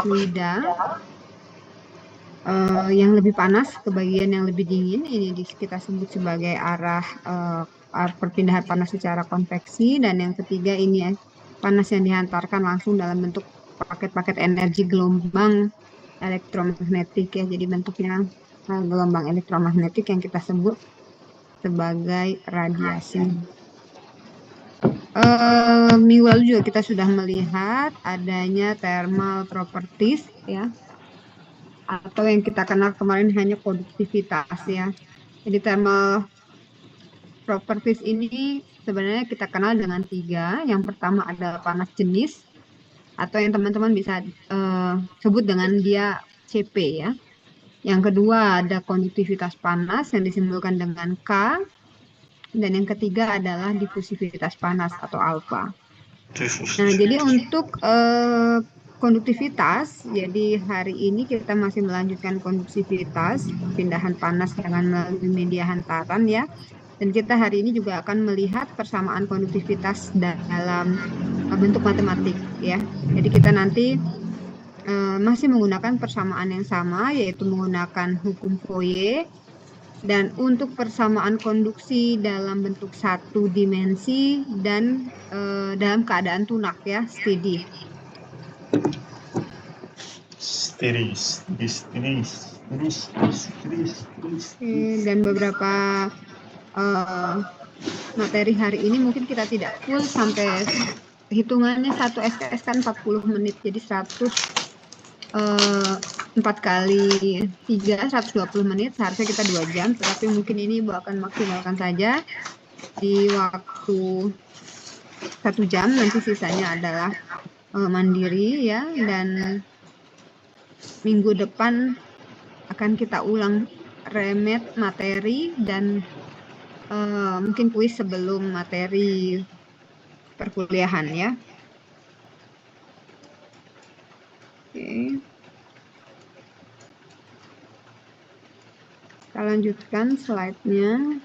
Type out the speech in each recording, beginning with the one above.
fluida yang lebih panas ke bagian yang lebih dingin, ini kita sebut sebagai arah perpindahan panas secara konveksi. Dan yang ketiga ini panas yang dihantarkan langsung dalam bentuk paket-paket energi gelombang elektromagnetik ya. Jadi bentuknya gelombang elektromagnetik yang kita sebut sebagai radiasi. Minggu lalu juga kita sudah melihat adanya thermal properties ya, atau yang kita kenal kemarin hanya konduktivitas ya. Jadi thermal properties ini sebenarnya kita kenal dengan 3. Yang pertama adalah panas jenis, atau yang teman-teman bisa sebut dengan dia CP ya. Yang kedua ada konduktivitas panas yang disimbolkan dengan K. Dan yang ketiga adalah difusivitas panas atau alfa. Nah, jadi untuk konduktivitas, jadi hari ini kita masih melanjutkan konduktivitas, pindahan panas dengan melalui media hantaran ya. Dan kita hari ini juga akan melihat persamaan konduktivitas dalam bentuk matematik ya. Jadi kita nanti masih menggunakan persamaan yang sama, yaitu menggunakan hukum Fourier. Dan untuk persamaan konduksi dalam bentuk satu dimensi dan dalam keadaan tunak ya, steady. Dan beberapa materi hari ini mungkin kita tidak full sampai hitungannya 1 SKS kan 40 menit, jadi 4 kali 3 120 menit, seharusnya kita 2 jam, tetapi mungkin ini Ibu akan maksimalkan saja di waktu 1 jam, nanti sisanya adalah mandiri ya. Dan minggu depan akan kita ulang remet materi dan mungkin kuis sebelum materi perkuliahan ya. Oke. Kita lanjutkan slide-nya.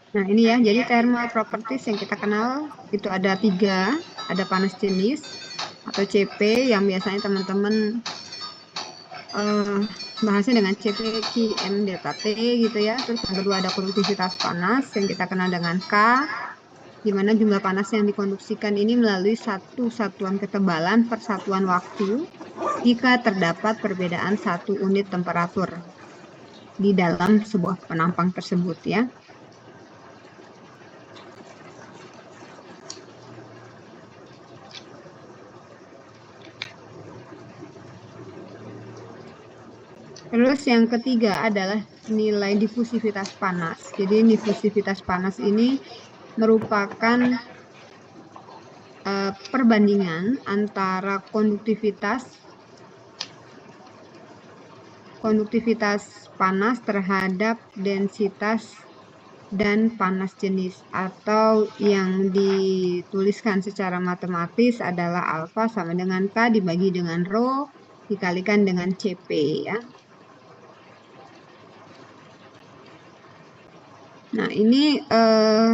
Nah ini ya, jadi thermal properties yang kita kenal itu ada 3, ada panas jenis atau CP yang biasanya teman-teman bahasnya dengan CP Qm delta T gitu ya. Terus yang kedua ada konduktivitas panas yang kita kenal dengan K, di mana jumlah panas yang dikonduksikan ini melalui satu satuan ketebalan per satuan waktu jika terdapat perbedaan 1 unit temperatur di dalam sebuah penampang tersebut ya. Terus yang ketiga adalah nilai difusivitas panas. Jadi difusivitas panas ini merupakan perbandingan antara konduktivitas panas terhadap densitas dan panas jenis, atau yang dituliskan secara matematis adalah alfa sama dengan K dibagi dengan rho dikalikan dengan CP ya. Nah ini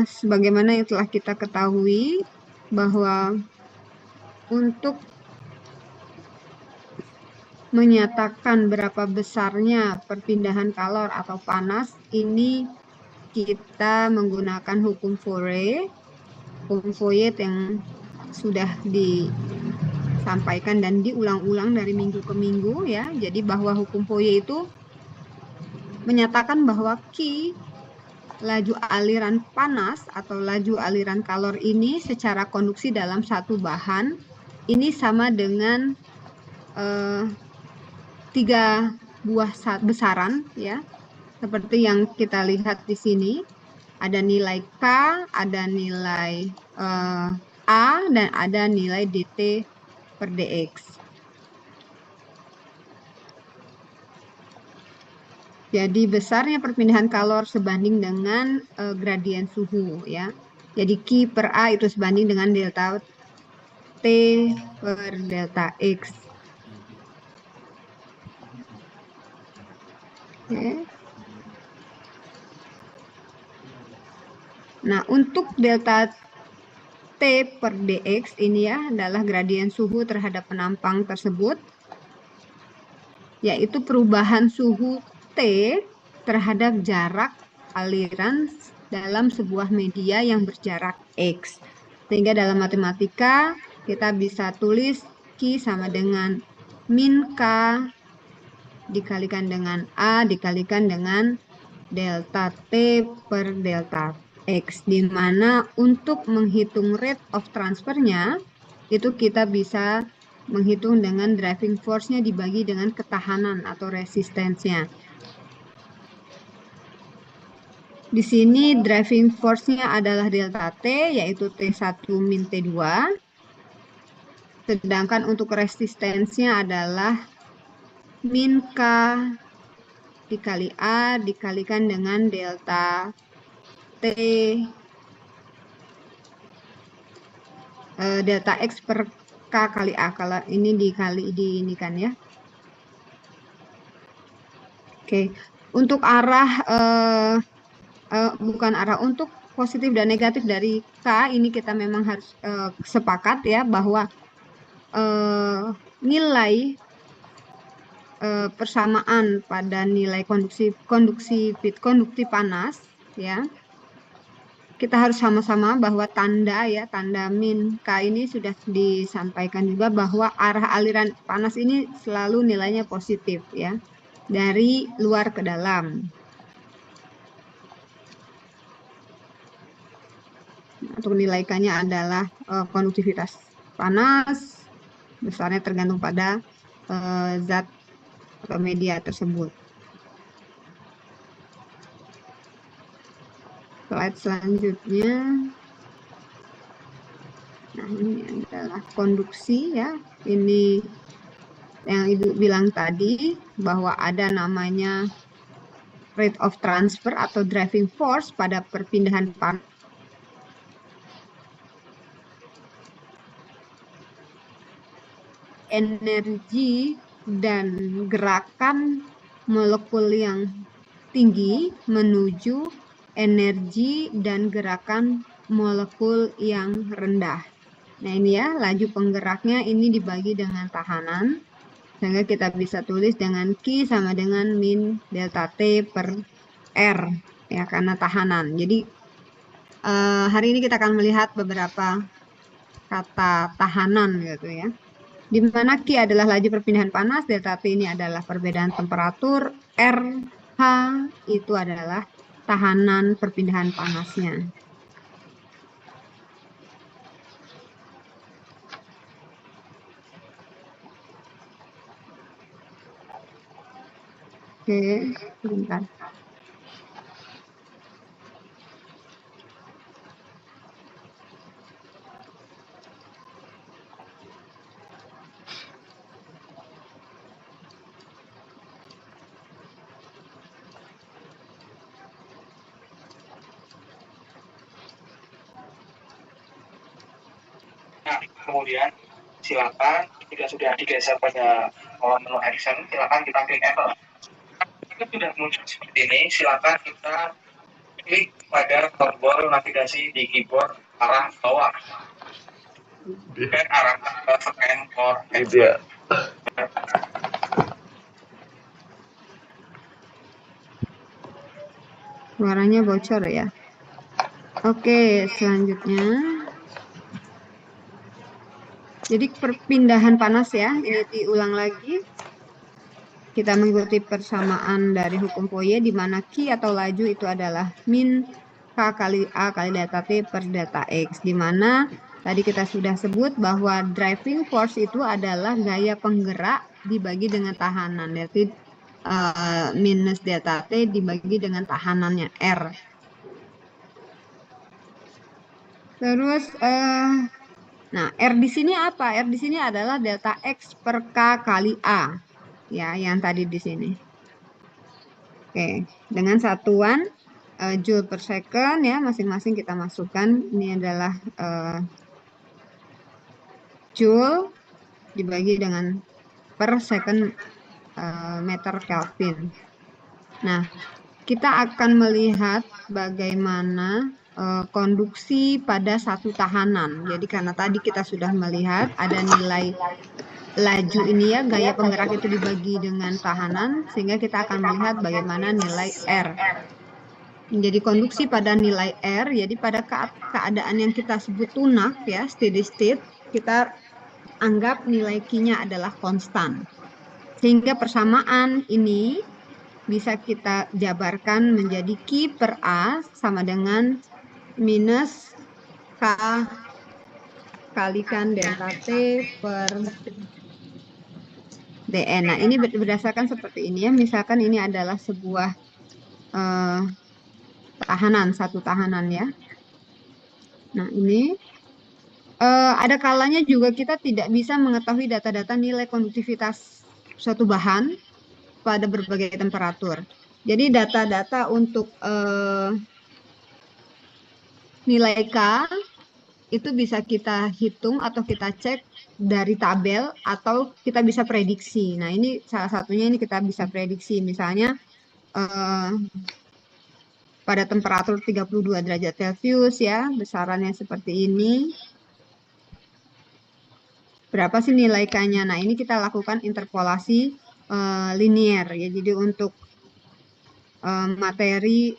sebagaimana yang telah kita ketahui bahwa untuk menyatakan berapa besarnya perpindahan kalor atau panas ini kita menggunakan hukum Fourier. Hukum Fourier yang sudah disampaikan dan diulang-ulang dari minggu ke minggu ya. Jadi bahwa hukum Fourier itu menyatakan bahwa Q, laju aliran panas atau laju aliran kalor ini secara konduksi dalam satu bahan ini sama dengan 3 buah besaran ya, seperti yang kita lihat di sini. Ada nilai K, ada nilai A, dan ada nilai dt per dx. Jadi besarnya perpindahan kalor sebanding dengan gradien suhu ya. Jadi Q per A itu sebanding dengan delta T per delta X. Oke. Nah, untuk delta T per dx ini ya adalah gradien suhu terhadap penampang tersebut, yaitu perubahan suhu T terhadap jarak aliran dalam sebuah media yang berjarak X. Sehingga dalam matematika kita bisa tulis Q sama dengan min K dikalikan dengan A dikalikan dengan delta T per delta X, di mana untuk menghitung rate of transfernya itu kita bisa menghitung dengan driving force-nya dibagi dengan ketahanan atau resistensinya. Di sini driving force-nya adalah delta T, yaitu T1 min T2. Sedangkan untuk resistensinya adalah min K dikali A dikalikan dengan delta T delta X per K kali A. Kalau ini dikali di ini kan ya. Oke, untuk arah bukan arah, untuk positif dan negatif dari K ini kita memang harus sepakat ya bahwa nilai persamaan pada nilai konduktif panas ya. Kita harus sama-sama bahwa tanda min K ini sudah disampaikan juga bahwa arah aliran panas ini selalu nilainya positif ya, dari luar ke dalam. Untuk nilai K-nya adalah konduktivitas panas, besarnya tergantung pada zat atau media tersebut. Slide selanjutnya. Nah, ini adalah konduksi ya. Ini yang Ibu bilang tadi bahwa ada namanya rate of transfer atau driving force pada perpindahan panas. Energi dan gerakan molekul yang tinggi menuju energi dan gerakan molekul yang rendah. Nah ini ya, laju penggeraknya ini dibagi dengan tahanan, sehingga kita bisa tulis dengan Q sama dengan min delta T per R, ya karena tahanan. Jadi hari ini kita akan melihat beberapa kata tahanan gitu ya. Di mana Q adalah laju perpindahan panas, delta T ini adalah perbedaan temperatur, RH itu adalah tahanan perpindahan panasnya. Oke, sebentar. Nah, kemudian silakan jika sudah digeser pada menu action, silakan kita klik enter. Jika sudah muncul seperti ini, silakan kita klik pada tombol navigasi di keyboard arah bawah dan arah scan for exit. Suaranya bocor ya. Oke, selanjutnya. Jadi perpindahan panas ya, ini diulang lagi. Kita mengikuti persamaan dari hukum Fourier di mana Q atau laju itu adalah min K kali A kali delta T per delta X, di mana tadi kita sudah sebut bahwa driving force itu adalah gaya penggerak dibagi dengan tahanan, yaitu minus delta T dibagi dengan tahanannya R. Terus nah, R di sini apa? R di sini adalah delta X per K kali A. Ya, yang tadi di sini. Oke, dengan satuan joule per second ya, masing-masing kita masukkan. Ini adalah Joule dibagi dengan per second meter Kelvin. Nah, kita akan melihat bagaimana konduksi pada satu tahanan. Jadi karena tadi kita sudah melihat ada nilai laju ini ya, gaya penggerak itu dibagi dengan tahanan, sehingga kita akan melihat bagaimana nilai R. Menjadi konduksi pada nilai R, jadi pada keadaan yang kita sebut tunak ya, steady state, kita anggap nilai Q-nya adalah konstan. Sehingga persamaan ini bisa kita jabarkan menjadi Q per A sama dengan minus K kalikan delta T per dN. Nah, ini berdasarkan seperti ini ya. Misalkan ini adalah sebuah tahanan, satu tahanan ya. Nah, ini ada kalanya juga kita tidak bisa mengetahui data-data nilai konduktivitas suatu bahan pada berbagai temperatur. Jadi data-data untuk nilai K itu bisa kita hitung atau kita cek dari tabel atau kita bisa prediksi. Nah, ini salah satunya ini kita bisa prediksi. Misalnya pada temperatur 32 derajat Celcius ya, besarannya seperti ini. Berapa sih nilai K-nya? Nah, ini kita lakukan interpolasi linier ya. Jadi untuk materi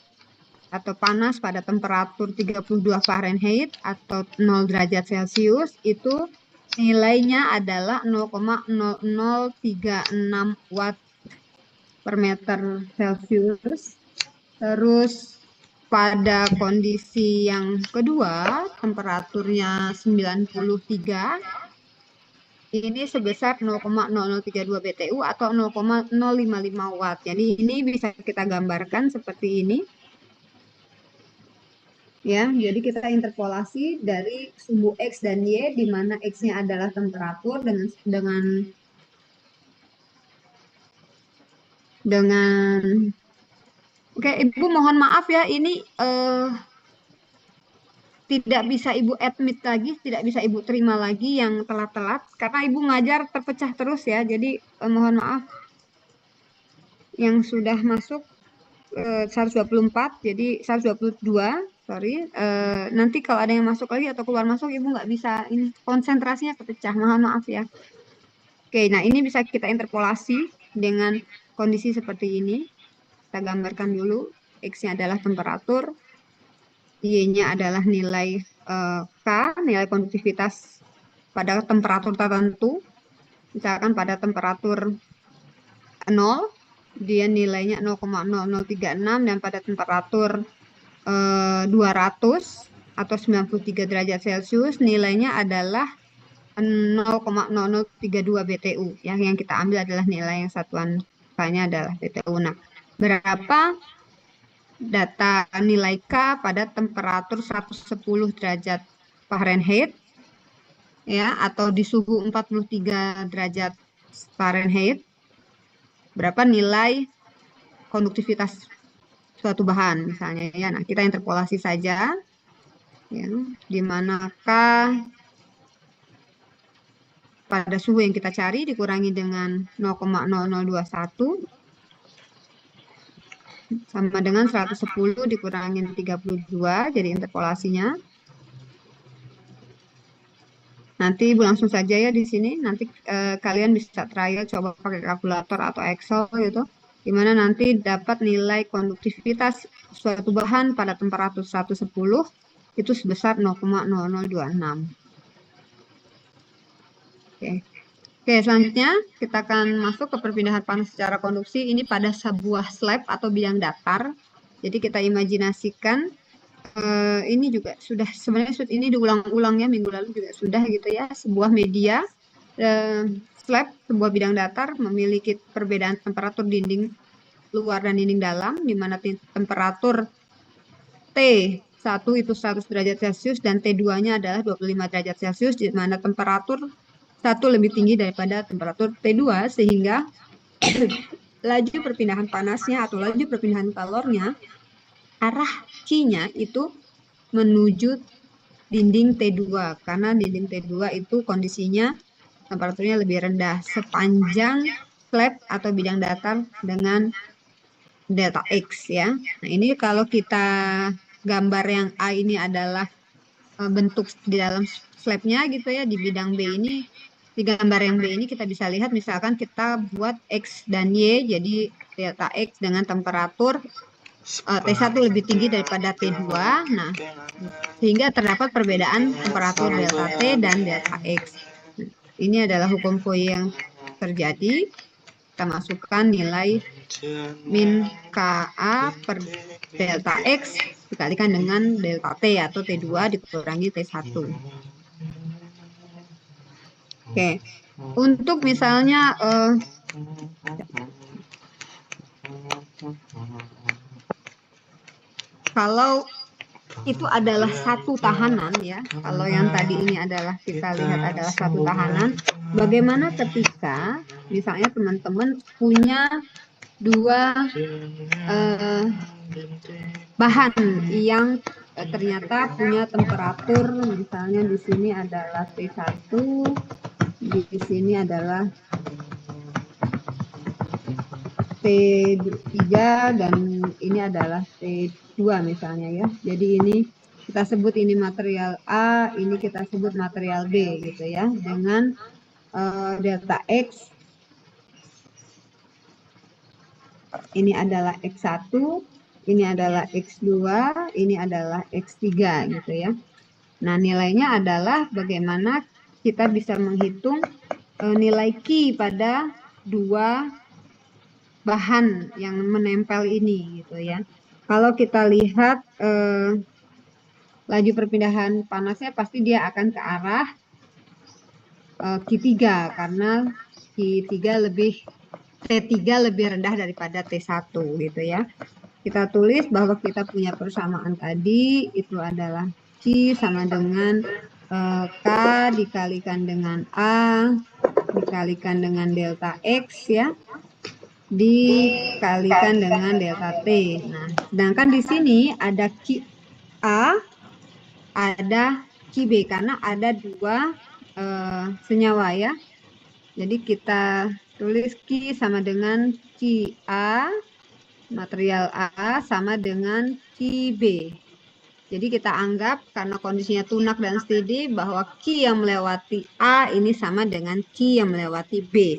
atau panas pada temperatur 32 Fahrenheit atau 0 derajat Celcius itu nilainya adalah 0,0036 watt per meter Celcius. Terus pada kondisi yang kedua, temperaturnya 93, ini sebesar 0,0032 BTU atau 0,055 watt. Jadi ini bisa kita gambarkan seperti ini. Ya, jadi kita interpolasi dari sumbu X dan Y, di mana X-nya adalah temperatur dengan Oke, Ibu mohon maaf ya, ini tidak bisa Ibu admit lagi, tidak bisa Ibu terima lagi yang telat-telat, karena Ibu ngajar terpecah terus ya, jadi mohon maaf. Yang sudah masuk 124, jadi 122, sorry. Nanti kalau ada yang masuk lagi atau keluar masuk, Ibu nggak bisa, ini konsentrasinya terpecah, mohon maaf ya. Oke, nah ini bisa kita interpolasi dengan kondisi seperti ini. Kita gambarkan dulu, X-nya adalah temperatur, Y-nya adalah nilai K, nilai konduktivitas pada temperatur tertentu. Misalkan pada temperatur 0, dia nilainya 0,0036, dan pada temperatur 200 atau 93 derajat Celcius nilainya adalah 0,0032 BTU. Yang kita ambil adalah nilai yang satuan K-nya adalah BTU. Nah, berapa data nilai K pada temperatur 110 derajat Fahrenheit ya, atau di suhu 43 derajat Fahrenheit, berapa nilai konduktivitas suatu bahan misalnya ya. Nah, kita interpolasi saja ya, di manakah pada suhu yang kita cari dikurangi dengan 0,0021 sama dengan 110 dikurangi 32, jadi interpolasinya. Nanti Ibu langsung saja ya di sini. Nanti kalian bisa trial coba pakai kalkulator atau Excel gitu. Dimana nanti dapat nilai konduktivitas suatu bahan pada temperatur 110 itu sebesar 0,0026. Oke, selanjutnya kita akan masuk ke perpindahan panas secara konduksi. Ini pada sebuah slab atau bidang datar. Jadi kita imajinasikan ini juga sudah, sebenarnya ini diulang-ulang ya, minggu lalu juga sudah gitu ya. Sebuah media slab, sebuah bidang datar memiliki perbedaan temperatur dinding luar dan dinding dalam, di mana temperatur T1 itu 100 derajat Celcius dan T2-nya adalah 25 derajat Celcius, di mana temperatur 1 lebih tinggi daripada temperatur T2, sehingga laju perpindahan panasnya atau laju perpindahan kalornya, arah Q-nya itu menuju dinding T2 karena dinding T2 itu kondisinya temperaturnya lebih rendah sepanjang slab atau bidang datar dengan delta X ya. Nah, ini kalau kita gambar yang A ini adalah bentuk di dalam slabnya gitu ya, di bidang B ini, di gambar yang B ini kita bisa lihat misalkan kita buat X dan Y, jadi delta X dengan temperatur T1 lebih tinggi daripada T2. Nah, sehingga terdapat perbedaan temperatur delta T dan delta X. Nah, ini adalah hukum Fourier yang terjadi. Kita masukkan nilai min KA per delta X dikalikan dengan delta T atau T2 dikurangi T1. Oke, untuk misalnya kalau itu adalah satu tahanan ya, kalau yang tadi ini adalah kita lihat adalah satu tahanan, bagaimana ketika misalnya teman-teman punya dua bahan yang ternyata punya temperatur, misalnya di sini adalah T1, di sini adalah T3 dan ini adalah T2 misalnya ya. Jadi ini kita sebut ini material A, ini kita sebut material B gitu ya, dengan delta X. Ini adalah X1, ini adalah X2, ini adalah X3 gitu ya. Nah, nilainya adalah bagaimana kita bisa menghitung nilai Q pada dua bahan yang menempel ini gitu ya. Kalau kita lihat laju perpindahan panasnya pasti dia akan ke arah Q3 karena T3 lebih rendah daripada T1 gitu ya. Kita tulis bahwa kita punya persamaan tadi itu adalah Q sama dengan K dikalikan dengan A dikalikan dengan delta X ya, dikalikan dengan delta T. Nah, sedangkan di sini ada QA, ada QB karena ada dua senyawa ya. Jadi kita tulis Q sama dengan QA, material A sama dengan QB. Jadi kita anggap karena kondisinya tunak dan steady bahwa Q yang melewati A ini sama dengan Q yang melewati B.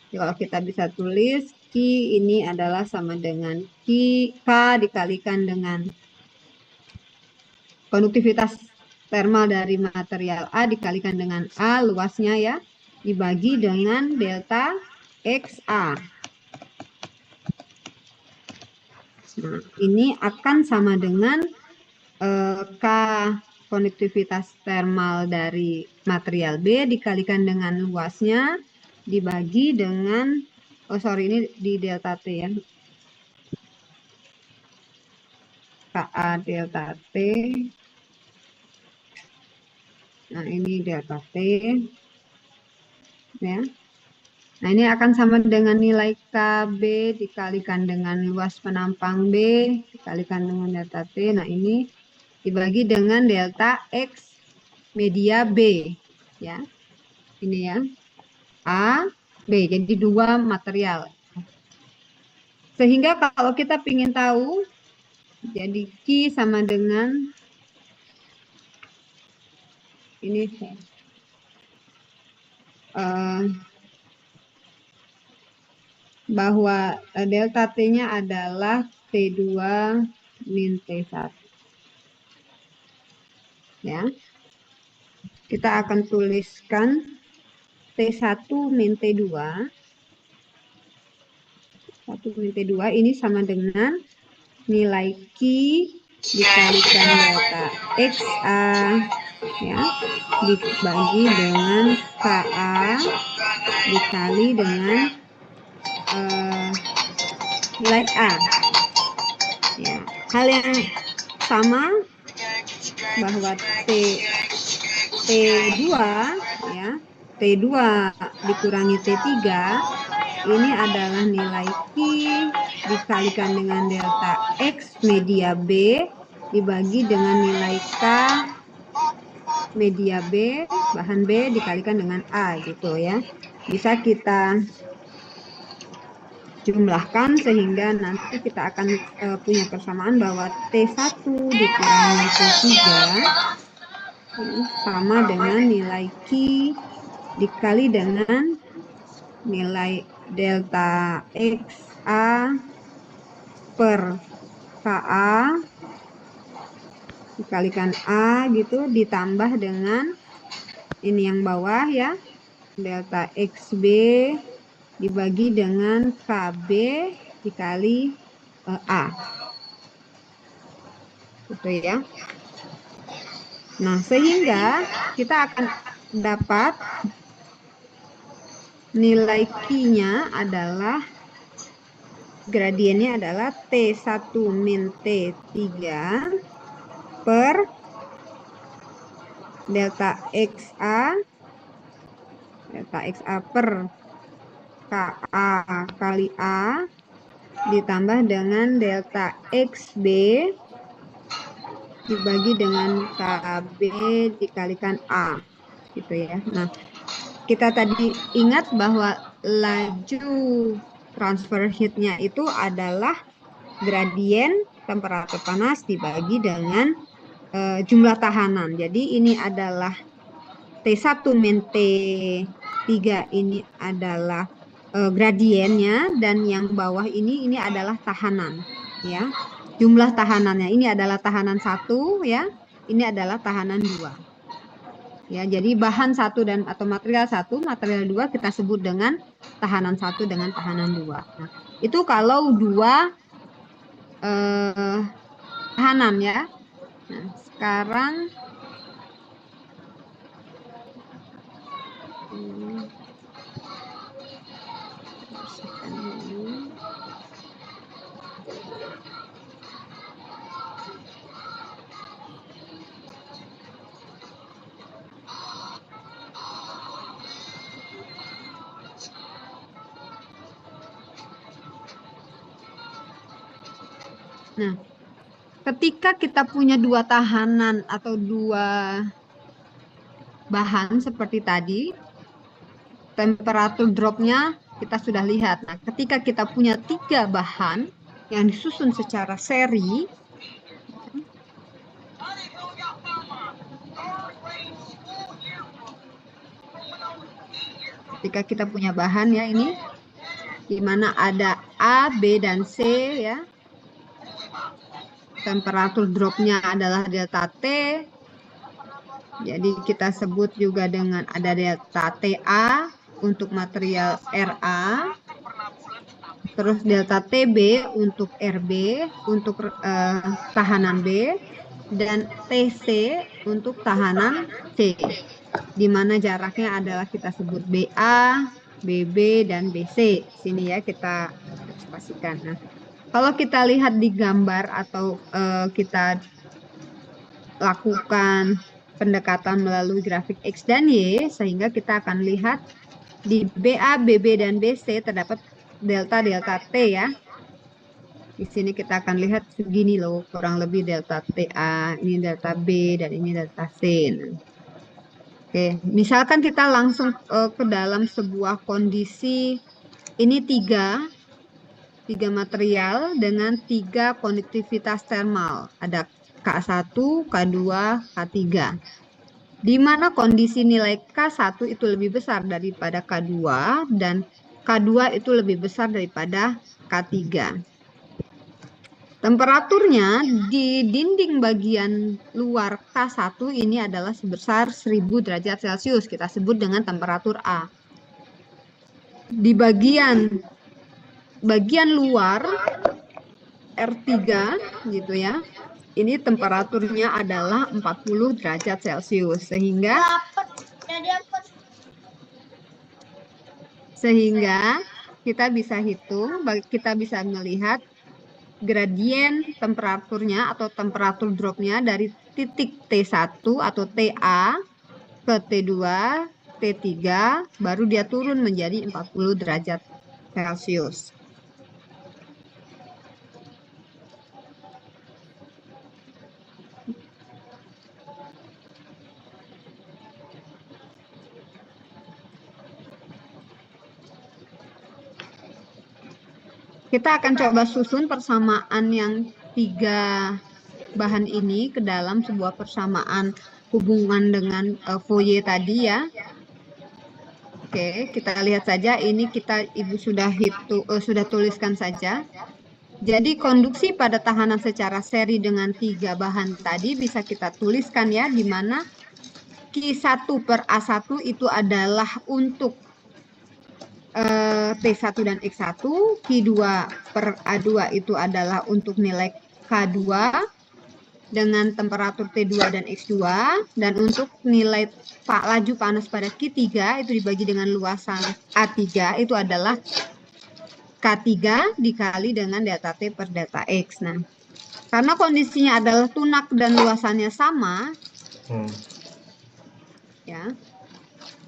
Jadi kalau kita bisa tulis Q ini adalah sama dengan K dikalikan dengan konduktivitas thermal dari material A dikalikan dengan A luasnya ya, dibagi dengan delta XA. Nah, ini akan sama dengan K konduktivitas thermal dari material B dikalikan dengan luasnya dibagi dengan ini di delta T ya, KA delta T. Nah, ini delta T ya. Nah, ini akan sama dengan nilai KB dikalikan dengan luas penampang B dikalikan dengan delta T. Nah, ini dibagi dengan delta X media B ya. Ini ya. A, B. Jadi dua material. Sehingga kalau kita ingin tahu jadi Q sama dengan ini bahwa delta T-nya adalah T2 min T1. Ya. Kita akan tuliskan T1 min T2. 1 min T2 ini sama dengan nilai Q dikalikan delta XA ya, dibagi dengan KA dikali dengan nilai A. Ya, hal yang sama bahwa T2 ya, T2 dikurangi T3 ini adalah nilai Q dikalikan dengan delta X media B dibagi dengan nilai K media B, bahan B dikalikan dengan A gitu ya. Bisa kita jumlahkan sehingga nanti kita akan punya persamaan bahwa T1 dikurangi T3 ya, sama dengan nilai Q dikali dengan nilai delta XA per KA dikalikan A gitu ditambah dengan ini yang bawah ya, delta XB dibagi dengan KB dikali A gitu ya. Nah, sehingga kita akan dapat nilai Q-nya adalah gradiennya adalah T1 min T3 per delta XA per KA kali A ditambah dengan delta XB dibagi dengan KB dikalikan A gitu ya. Nah, kita tadi ingat bahwa laju transfer heat-nya itu adalah gradien temperatur panas dibagi dengan jumlah tahanan. Jadi ini adalah T1 min T3 ini adalah gradiennya dan yang bawah ini adalah tahanan ya. Jumlah tahanannya ini adalah tahanan 1 ya. Ini adalah tahanan 2. Ya, jadi bahan 1 dan atau material 1, material 2 kita sebut dengan tahanan 1 dengan tahanan 2. Nah, itu kalau 2 tahanan ya. Nah, sekarang bersihkan dulu. Nah, ketika kita punya 2 tahanan atau 2 bahan seperti tadi, temperatur dropnya kita sudah lihat. Nah, ketika kita punya 3 bahan yang disusun secara seri, ketika kita punya bahan ya ini, di mana ada A, B, dan C ya, temperatur dropnya adalah delta T. Jadi kita sebut juga dengan ada delta TA untuk material RA. Terus delta TB untuk RB, untuk tahanan B. Dan TC untuk tahanan C. Di mana jaraknya adalah kita sebut BA, BB, dan BC. Sini ya kita pastikan. Nah, kalau kita lihat di gambar atau kita lakukan pendekatan melalui grafik X dan Y, sehingga kita akan lihat di BA, BB, dan BC terdapat delta T ya. Di sini kita akan lihat segini loh, kurang lebih delta TA, ini delta B, dan ini delta C. Nah, oke, misalkan kita langsung ke dalam sebuah kondisi, ini tiga material dengan 3 konduktivitas termal. Ada K1, K2, K3. Di mana kondisi nilai K1 itu lebih besar daripada K2 dan K2 itu lebih besar daripada K3. Temperaturnya di dinding bagian luar K1 ini adalah sebesar 1000 derajat Celcius. Kita sebut dengan temperatur A. Di bagian luar R3 gitu ya. Ini temperaturnya adalah 40 derajat Celcius sehingga kita bisa hitung, kita bisa melihat gradien temperaturnya atau temperatur dropnya dari titik T1 atau TA ke T2, T3, baru dia turun menjadi 40 derajat Celcius. Kita akan coba susun persamaan yang 3 bahan ini ke dalam sebuah persamaan hubungan dengan Fourier tadi ya. Oke, kita lihat saja ini Ibu sudah tuliskan saja. Jadi konduksi pada tahanan secara seri dengan 3 bahan tadi bisa kita tuliskan ya, di mana Q1 per A1 itu adalah untuk T1 dan X1, Q2 per A2 itu adalah untuk nilai K2 dengan temperatur T2 dan X2, dan untuk nilai laju panas pada Q3 itu dibagi dengan luasan A3 itu adalah K3 dikali dengan delta T per delta X. Nah, karena kondisinya adalah tunak dan luasannya sama, ya,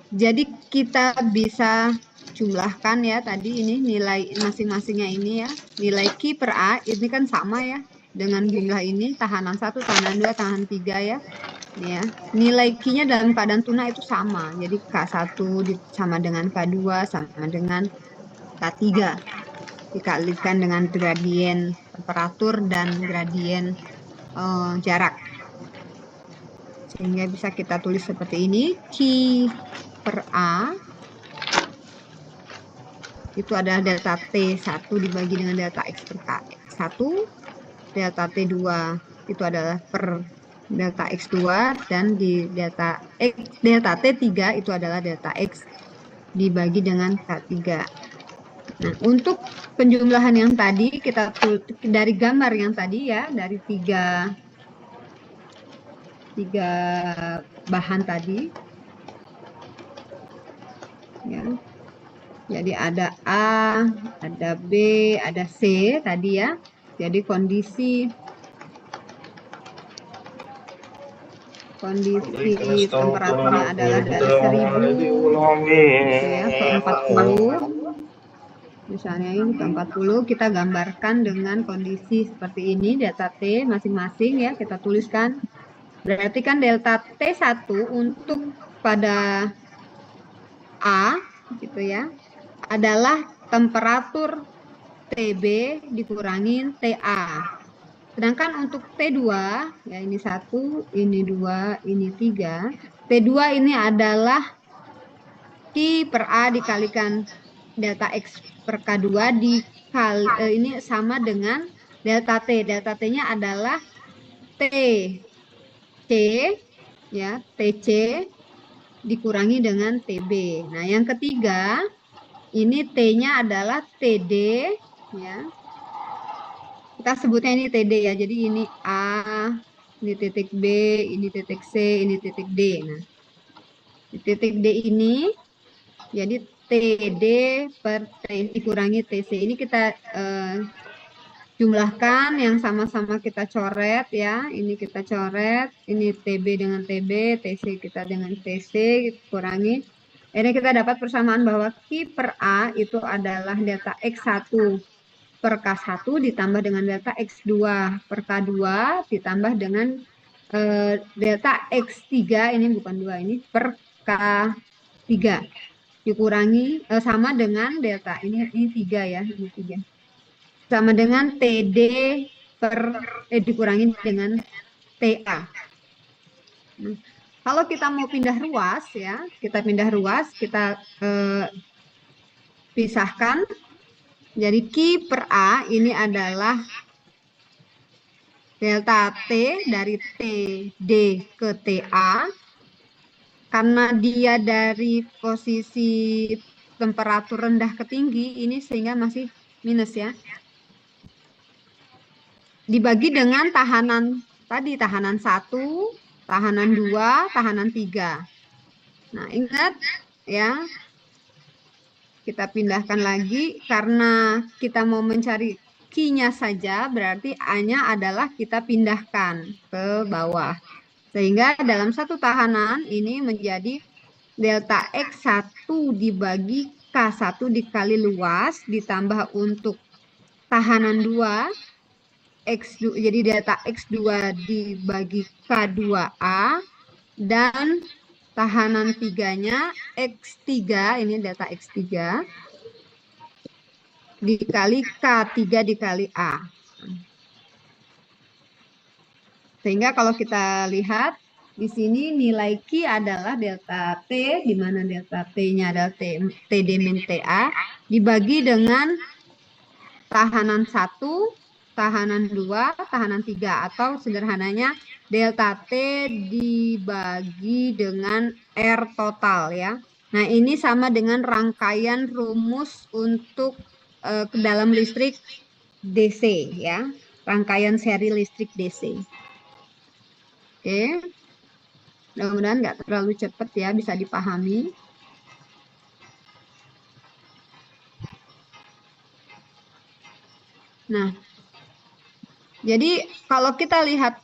jadi kita bisa jumlahkan ya tadi ini nilai masing-masingnya ini ya. Nilai Q per A ini kan sama ya dengan jumlah ini, tahanan 1, tahanan 2, tahanan 3 ya. Ya, nilai Q-nya dalam keadaan tunak itu sama. Jadi K1 sama dengan K2 sama dengan K3 dikalikan dengan gradien temperatur dan gradien jarak. Sehingga bisa kita tulis seperti ini. Q per A itu adalah delta T1 dibagi dengan delta X per K1. Delta T2 itu adalah per delta X2, dan di delta T3 itu adalah delta X dibagi dengan K3. Nah, untuk penjumlahan yang tadi kita dari gambar yang tadi ya, dari tiga bahan tadi ya. Jadi ada A, ada B, ada C tadi ya. Jadi kondisi temperaturnya adalah dari 1000 ya, ke 40. Misalnya ini ke 40, kita gambarkan dengan kondisi seperti ini, delta T masing-masing ya, kita tuliskan. Berarti kan delta T1 untuk pada A gitu ya, adalah temperatur TB dikurangi TA. Sedangkan untuk T2, ya ini 1, ini 2, ini 3. T2 ini adalah Q per A dikalikan delta X per K2 ini sama dengan delta T. Delta T-nya adalah TC, ya, TC dikurangi dengan TB. Nah, yang ketiga, ini T-nya adalah TD, ya. Kita sebutnya ini TD ya, jadi ini A, ini titik B, ini titik C, ini titik D. Nah, di titik D ini, jadi TD per T dikurangi TC. Ini kita jumlahkan yang sama-sama kita coret ya. Ini kita coret, ini TB dengan TB, TC kita dengan TC, kita kurangi. Ini kita dapat persamaan bahwa Q per A itu adalah delta X1 per K1 ditambah dengan delta X2 per K2 ditambah dengan delta X3, ini bukan 2, ini per K3 dikurangi sama dengan delta ini 3 ya, ini 3 sama dengan TD dikurangi dengan TA. Nah, kalau kita mau pindah ruas ya, kita pisahkan. Jadi Q per A ini adalah delta T dari TD ke TA. Karena dia dari posisi temperatur rendah ke tinggi, ini sehingga masih minus ya. Dibagi dengan tahanan tadi, tahanan 1, tahanan 2, tahanan 3. Nah, ingat ya, kita pindahkan lagi karena kita mau mencari Q-nya saja, berarti A-nya adalah kita pindahkan ke bawah. Sehingga dalam satu tahanan ini menjadi delta X1 dibagi K1 dikali luas ditambah untuk tahanan 2 X2, jadi delta X2 dibagi K2A, dan tahanan 3-nya X3, ini delta X3 dikali K3 dikali A. Sehingga kalau kita lihat di sini nilai Q adalah delta T, di mana delta T-nya adalah T dimin TA, dibagi dengan tahanan 1, tahanan 2, tahanan 3, atau sederhananya delta T dibagi dengan R total ya. Nah, ini sama dengan rangkaian rumus untuk ke dalam listrik DC ya. Rangkaian seri listrik DC. Oke. Mudah-mudahan nggak terlalu cepat ya, bisa dipahami. Nah, jadi kalau kita lihat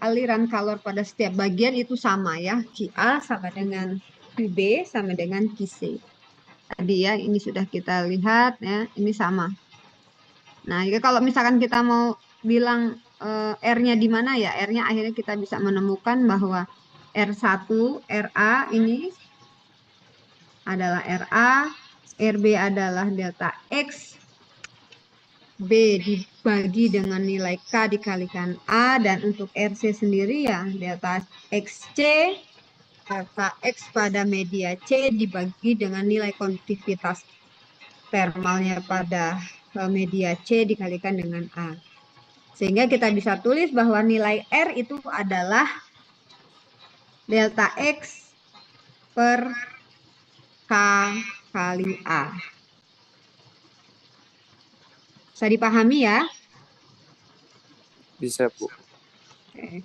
aliran kalor pada setiap bagian itu sama ya. QA sama dengan QB sama dengan QC. Tadi ya, ini sudah kita lihat ya, ini sama. Nah, jadi kalau misalkan kita mau bilang R-nya di mana ya, R-nya akhirnya kita bisa menemukan bahwa R1, RA ini adalah RA, RB adalah delta X, B dibagi dengan nilai K dikalikan A, dan untuk RC sendiri ya delta XC, delta X pada media C dibagi dengan nilai konduktivitas termalnya pada media C dikalikan dengan A. Sehingga kita bisa tulis bahwa nilai R itu adalah delta X per K kali A. Bisa dipahami ya? Bisa, Bu. Oke.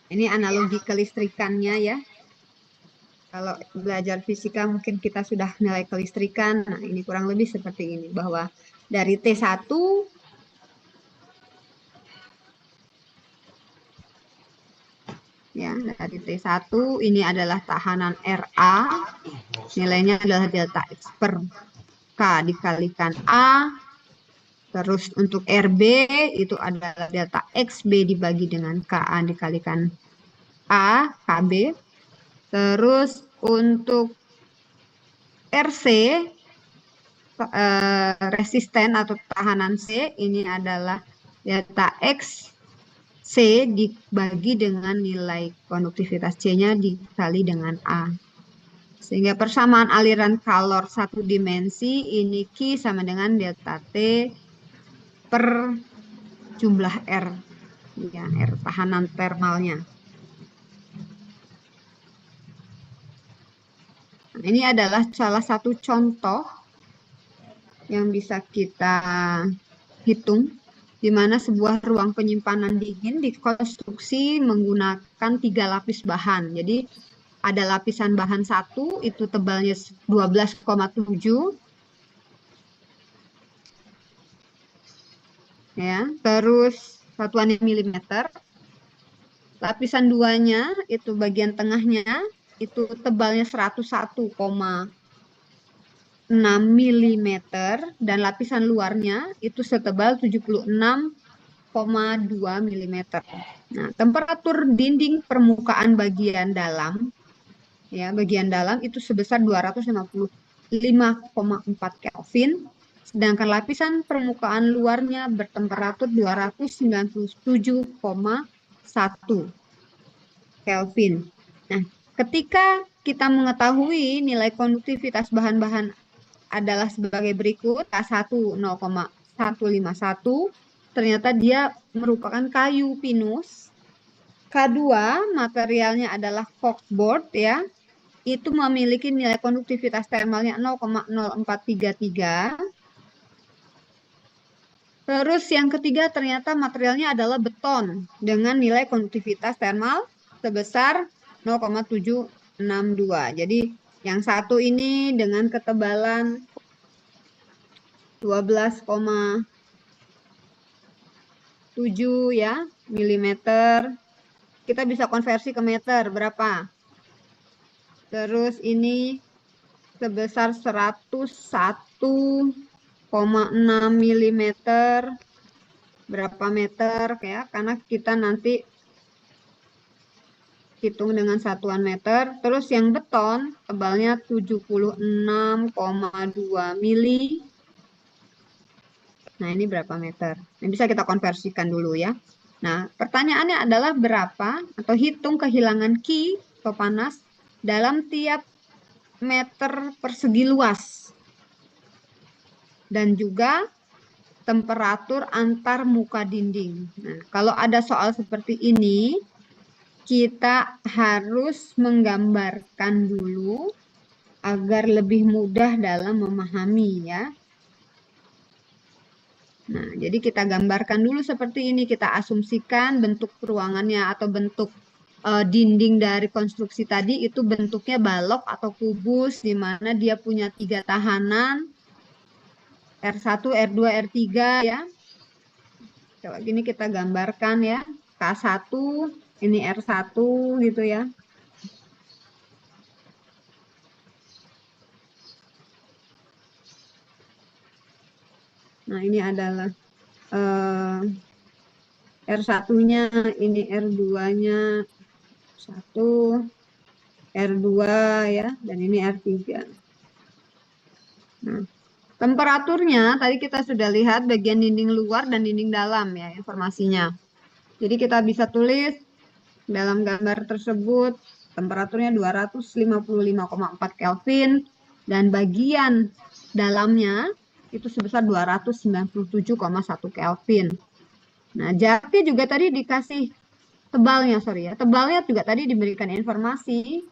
Ini analogi kelistrikannya ya. Kalau belajar fisika mungkin kita sudah nilai kelistrikan. Nah, ini kurang lebih seperti ini. Bahwa dari T1 ya, dari T1 ini adalah tahanan RA. Nilainya adalah delta X per K dikalikan A. Terus untuk RB itu adalah delta XB dibagi dengan KA dikalikan A, KB. Terus untuk RC, resisten atau tahanan C, ini adalah delta X C dibagi dengan nilai konduktivitas C-nya dikali dengan A. Sehingga persamaan aliran kalor satu dimensi ini Q sama dengan delta T per jumlah R, ya, R tahanan termalnya. Nah, ini adalah salah satu contoh yang bisa kita hitung, di mana sebuah ruang penyimpanan dingin dikonstruksi menggunakan 3 lapis bahan. Jadi ada lapisan bahan 1 itu tebalnya 12,7 ya, terus satuannya milimeter. Lapisan 2-nya itu bagian tengahnya itu tebalnya 101,6 mm dan lapisan luarnya itu setebal 76,2 mm. Nah, temperatur dinding permukaan bagian dalam ya, bagian dalam itu sebesar 255,4 Kelvin, sedangkan lapisan permukaan luarnya bertemperatur 297,1 Kelvin. Nah, ketika kita mengetahui nilai konduktivitas bahan-bahan adalah sebagai berikut, K1 0,151, ternyata dia merupakan kayu pinus. K2 materialnya adalah corkboard ya, itu memiliki nilai konduktivitas termalnya 0,0433. Terus yang ketiga ternyata materialnya adalah beton dengan nilai konduktivitas termal sebesar 0,762. Jadi yang satu ini dengan ketebalan 12,7 ya milimeter. Kita bisa konversi ke meter berapa? Terus ini sebesar 101,6 mm. Berapa meter ya? Karena kita nanti hitung dengan satuan meter. Terus yang beton tebalnya 76,2 mili. Nah, ini berapa meter? Ini bisa kita konversikan dulu ya. Nah, pertanyaannya adalah berapa atau hitung kehilangan Ki atau panas dalam tiap meter persegi luas. Dan juga temperatur antar muka dinding. Nah, kalau ada soal seperti ini, kita harus menggambarkan dulu agar lebih mudah dalam memahami ya. Nah, jadi kita gambarkan dulu seperti ini, kita asumsikan bentuk ruangannya atau bentuk dinding dari konstruksi tadi itu bentuknya balok atau kubus, di mana dia punya 3 tahanan, R1, R2, R3 ya. Coba gini kita gambarkan ya, K1, ini R1 gitu ya. Nah, ini adalah R1-nya, ini R2-nya 1, R2 ya, dan ini R3. Nah, temperaturnya tadi kita sudah lihat bagian dinding luar dan dinding dalam ya informasinya. Jadi kita bisa tulis dalam gambar tersebut temperaturnya 255,4 Kelvin dan bagian dalamnya itu sebesar 297,1 Kelvin. Nah, Jati juga tadi dikasih tebalnya, sorry ya. Tebalnya juga tadi diberikan informasi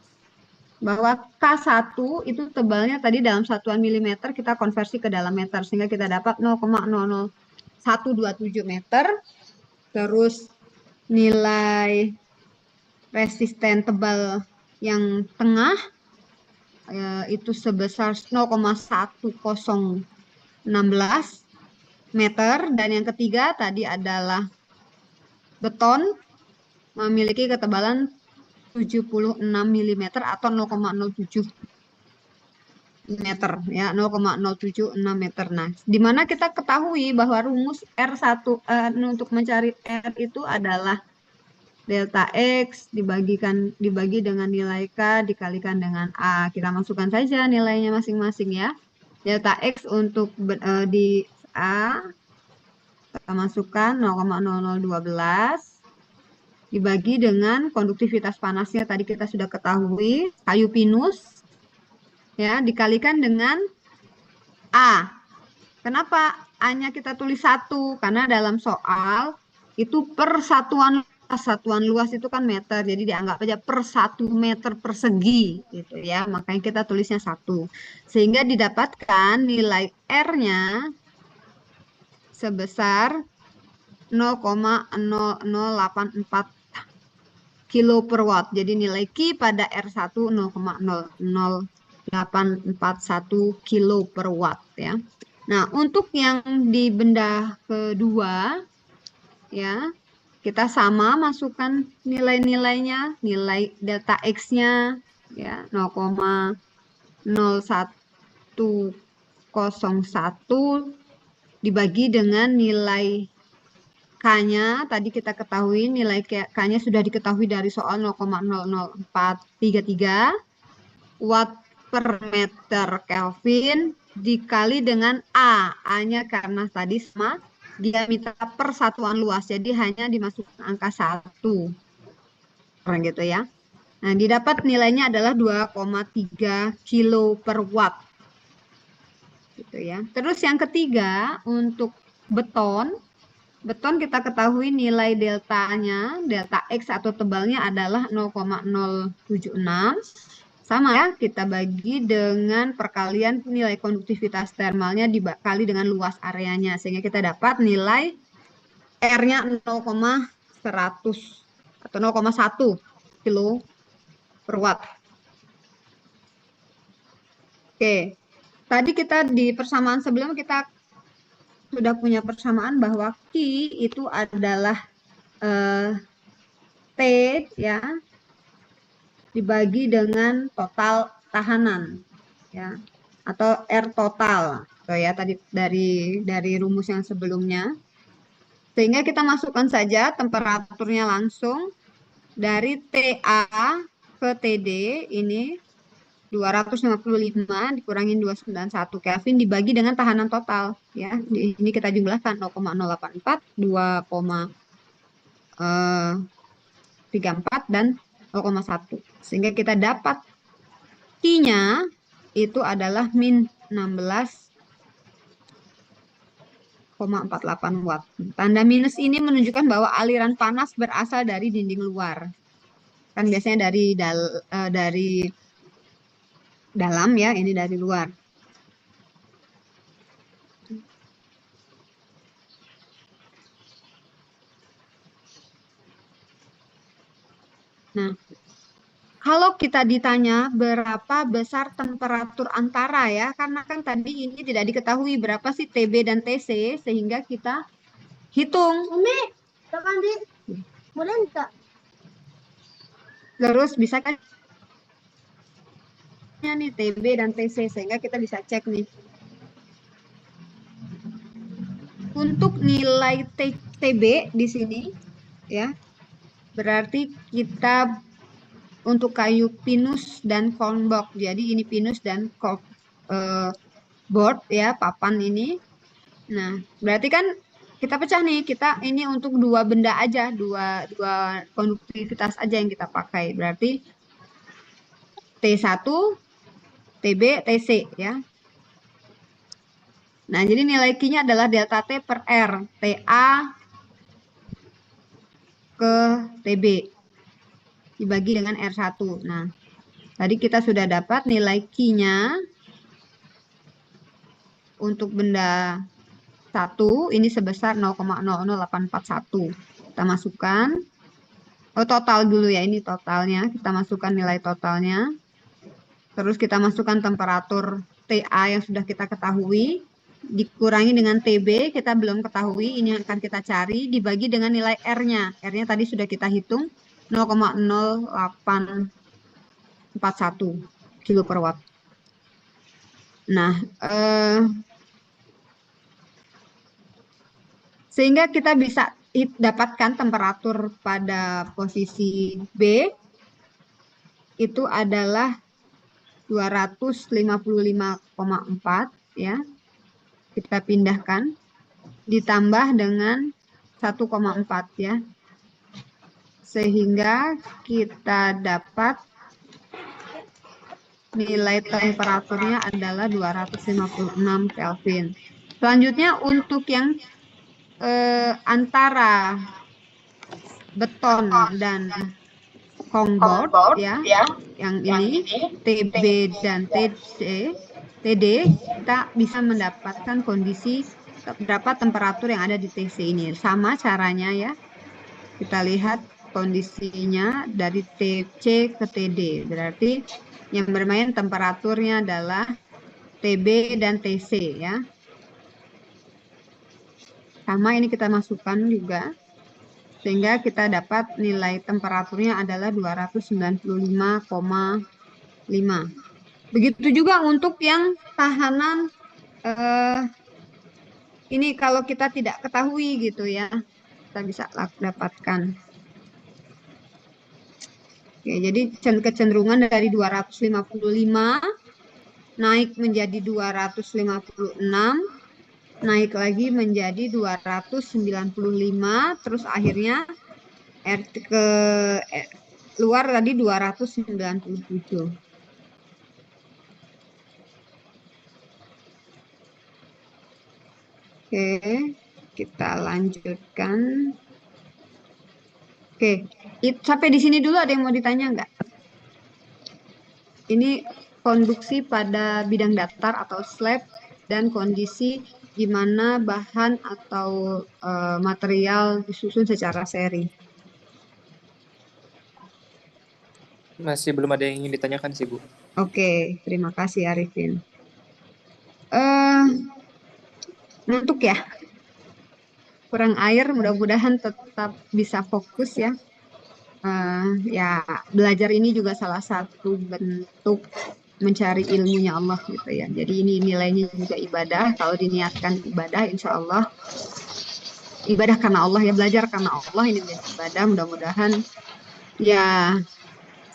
bahwa K1 itu tebalnya tadi dalam satuan milimeter kita konversi ke dalam meter sehingga kita dapat 0,00127 meter. Terus nilai resisten tebal yang tengah itu sebesar 0,1016 meter, dan yang ketiga tadi adalah beton memiliki ketebalan 76 mm atau 0,07 meter ya, 0,076 meter. Nah, di mana kita ketahui bahwa rumus R1 untuk mencari R itu adalah delta X dibagi dengan nilai K dikalikan dengan A. Kita masukkan saja nilainya masing-masing ya. Delta X untuk di A kita masukkan 0,0012 dibagi dengan konduktivitas panasnya tadi kita sudah ketahui, kayu pinus ya, dikalikan dengan A. Kenapa A-nya kita tulis 1? Karena dalam soal itu per satuan luas itu kan meter, jadi dianggap aja per 1 meter persegi gitu ya, makanya kita tulisnya 1. Sehingga didapatkan nilai R-nya sebesar 0,0084 kilo per watt. Jadi nilai Q pada R1 0,00841 kilo per watt ya. Nah, untuk yang di benda kedua ya, kita sama masukkan nilai-nilainya, nilai delta X-nya ya 0,0101 dibagi dengan nilai K-nya, tadi kita ketahui nilai K-nya sudah diketahui dari soal 0,00433 watt per meter Kelvin dikali dengan A. A-nya karena tadi sama diameter per satuan luas, jadi hanya dimasukkan angka 1. Gitu ya. Nah, didapat nilainya adalah 2,3 kilo per watt. Gitu ya. Terus yang ketiga untuk beton. Beton kita ketahui nilai deltanya, delta X atau tebalnya adalah 0,076. Sama ya, kita bagi dengan perkalian nilai konduktivitas termalnya dikali dengan luas areanya. Sehingga kita dapat nilai R-nya 0,100 atau 0,1 kilo per watt. Oke, tadi kita di persamaan sebelum kita sudah punya persamaan bahwa Q itu adalah T ya dibagi dengan total tahanan ya, atau R total, so, ya tadi dari rumus yang sebelumnya. Sehingga kita masukkan saja temperaturnya langsung dari TA ke TD ini 255 dikurangin 291 Kelvin dibagi dengan tahanan total, ya. Ini kita jumlahkan 0,084, 2,34 dan 0,1. Sehingga kita dapat Q-nya itu adalah min 16,48 watt. Tanda minus ini menunjukkan bahwa aliran panas berasal dari dinding luar. Kan biasanya dari dalam, ya, ini dari luar. Nah, kalau kita ditanya berapa besar temperatur antara, ya, karena kan tadi ini tidak diketahui berapa sih TB dan TC, sehingga kita hitung. Umi, tekan di, boleh enggak? Terus bisa kan nih TB dan TC, sehingga kita bisa cek nih. Untuk nilai TB di sini, ya, berarti kita untuk kayu pinus dan cornboard. Jadi ini pinus dan board, ya, papan ini. Nah, berarti kan kita pecah nih. Kita ini untuk dua benda aja, dua konduktivitas aja yang kita pakai. Berarti T1, TB, TC, ya. Nah, jadi nilai Q-nya adalah delta T per R, TA ke TB dibagi dengan R1. Nah, tadi kita sudah dapat nilai Q-nya untuk benda 1 ini sebesar 0,00841. Kita masukkan, total dulu, ya, ini totalnya. Kita masukkan nilai totalnya. Terus kita masukkan temperatur TA yang sudah kita ketahui, dikurangi dengan TB, kita belum ketahui, ini yang akan kita cari, dibagi dengan nilai R-nya. R-nya tadi sudah kita hitung, 0,0841 kilo per watt. Nah, sehingga kita bisa dapatkan temperatur pada posisi B itu adalah 255,4, ya. Kita pindahkan ditambah dengan 1,4, ya. Sehingga kita dapat nilai temperaturnya adalah 256 Kelvin. Selanjutnya untuk yang antara beton dan cornboard, ya, yang ini TB dan TD, kita bisa mendapatkan kondisi berapa temperatur yang ada di TC ini. Sama caranya, ya. Kita lihat kondisinya dari TC ke TD. Berarti yang bermain temperaturnya adalah TB dan TC, ya. Sama ini kita masukkan juga. Sehingga kita dapat nilai temperaturnya adalah 295,5. Begitu juga untuk yang tahanan ini kalau kita tidak ketahui gitu, ya, kita bisa dapatkan. Oke, jadi kecenderungan dari 255 naik menjadi 256, naik lagi menjadi 295, terus akhirnya keluar tadi 297. Oke, kita lanjutkan. Oke, sampai di sini dulu ada yang mau ditanya nggak? Ini konduksi pada bidang datar atau slab dan kondisi di mana bahan atau material disusun secara seri. Masih belum ada yang ingin ditanyakan sih, Bu. Oke, terima kasih Arifin. Ngantuk ya? Kurang air, mudah-mudahan tetap bisa fokus, ya. Ya, belajar ini juga salah satu bentuk mencari ilmunya Allah gitu ya. Jadi ini nilainya juga ibadah. Kalau diniatkan ibadah, insya Allah ibadah karena Allah ya, belajar karena Allah ini menjadi ibadah. Mudah-mudahan ya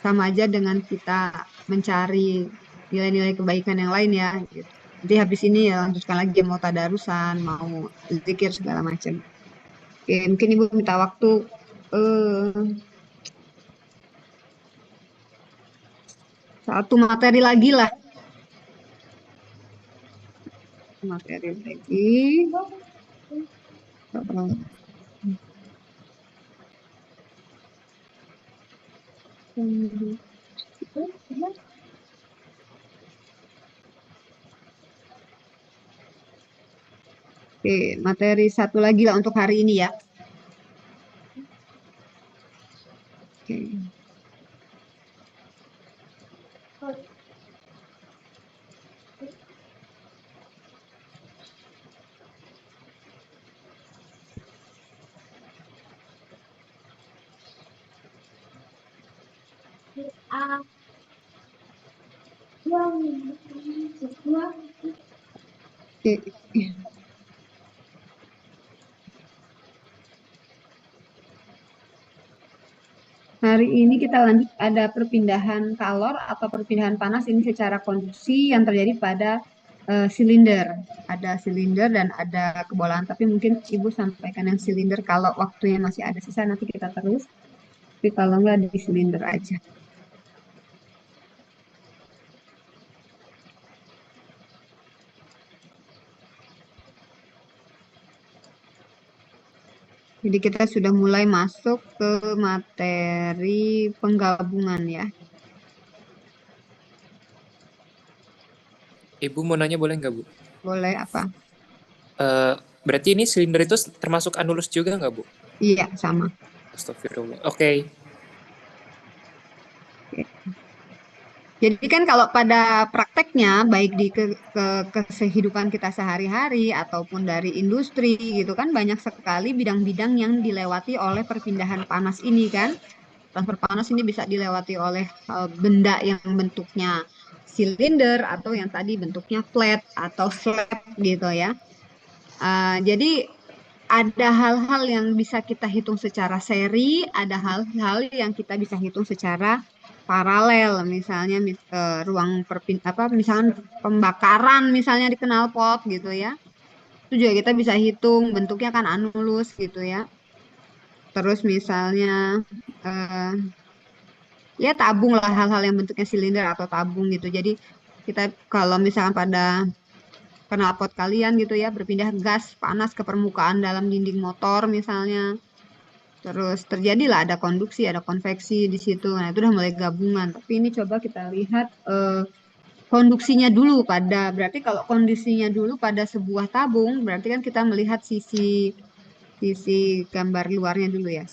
sama aja dengan kita mencari nilai-nilai kebaikan yang lain ya. Gitu. Nanti habis ini ya lanjutkan lagi mau tadarusan, mau zikir segala macam. Oke, mungkin Ibu minta waktu eh, satu materi lagi lah. Materi lagi. Oke, materi satu lagi lah untuk hari ini ya. Oke. Oke. Hari ini kita lanjut ada perpindahan kalor atau perpindahan panas ini secara konduksi yang terjadi pada silinder. Ada silinder dan ada kebolaan. Tapi mungkin Ibu sampaikan yang silinder kalau waktunya masih ada sisa nanti kita terus. Tapi kalau nggak di silinder aja. Jadi kita sudah mulai masuk ke materi penggabungan ya. Ibu mau nanya boleh nggak, Bu? Boleh apa? Berarti ini silinder itu termasuk anulus juga nggak, Bu? Iya, sama. Astagfirullah. Oke. Jadi kan kalau pada prakteknya, baik di kehidupan kita sehari-hari ataupun dari industri gitu kan, banyak sekali bidang-bidang yang dilewati oleh perpindahan panas ini kan. Transfer panas ini bisa dilewati oleh benda yang bentuknya silinder atau yang tadi bentuknya flat atau slab gitu ya. Jadi ada hal-hal yang bisa kita hitung secara seri, ada hal-hal yang kita bisa hitung secara paralel. Misalnya ruang misalnya pembakaran misalnya di knalpot gitu ya. Itu juga kita bisa hitung bentuknya kan anulus gitu ya. Terus misalnya eh, ya tabung lah hal-hal yang bentuknya silinder atau tabung gitu. Jadi kita kalau misalnya pada knalpot kalian gitu ya berpindah gas panas ke permukaan dalam dinding motor misalnya. Terus terjadilah ada konduksi, ada konveksi di situ. Nah, itu udah mulai gabungan. Tapi ini coba kita lihat konduksinya dulu berarti kalau kondisinya dulu pada sebuah tabung, berarti kan kita melihat sisi sisi gambar luarnya dulu ya.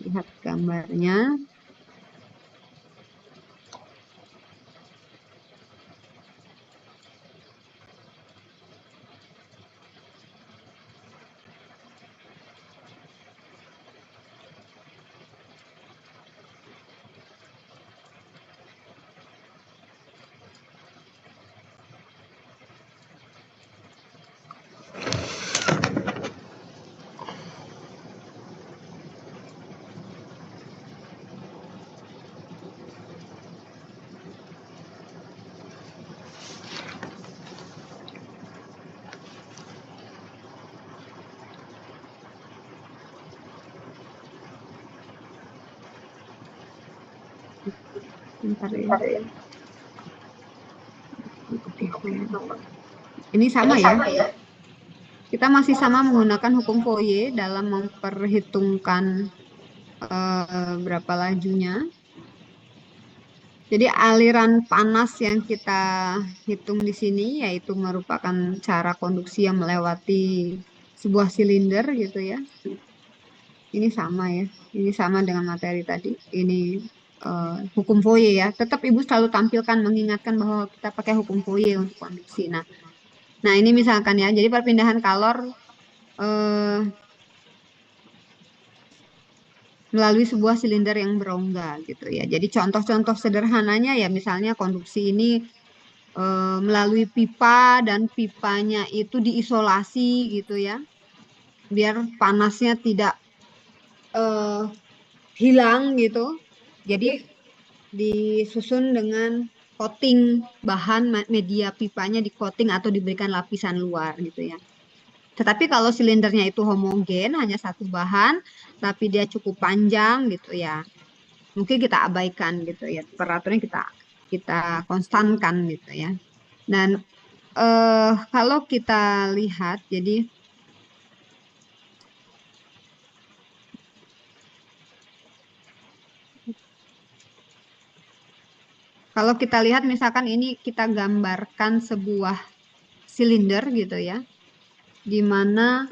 Lihat gambarnya. Bentar ya. Ini sama ya. Kita masih sama menggunakan hukum Fourier dalam memperhitungkan berapa lajunya. Jadi aliran panas yang kita hitung di sini yaitu merupakan cara konduksi yang melewati sebuah silinder gitu ya. Ini sama ya. Ini sama dengan materi tadi. Ini hukum Fourier ya. Tetap Ibu selalu tampilkan mengingatkan bahwa kita pakai hukum Fourier untuk konduksi. Nah ini misalkan ya. Jadi perpindahan kalor melalui sebuah silinder yang berongga gitu ya. Jadi contoh-contoh sederhananya ya misalnya konduksi ini melalui pipa dan pipanya itu diisolasi gitu ya, biar panasnya tidak eh, hilang gitu. Jadi disusun dengan coating bahan media pipanya di coating atau diberikan lapisan luar gitu ya. Tetapi kalau silindernya itu homogen, hanya satu bahan, tapi dia cukup panjang gitu ya, mungkin kita abaikan gitu ya, temperaturnya kita kita konstankan gitu ya. Dan kalau kita lihat, jadi kalau kita lihat misalkan ini kita gambarkan sebuah silinder gitu ya, di mana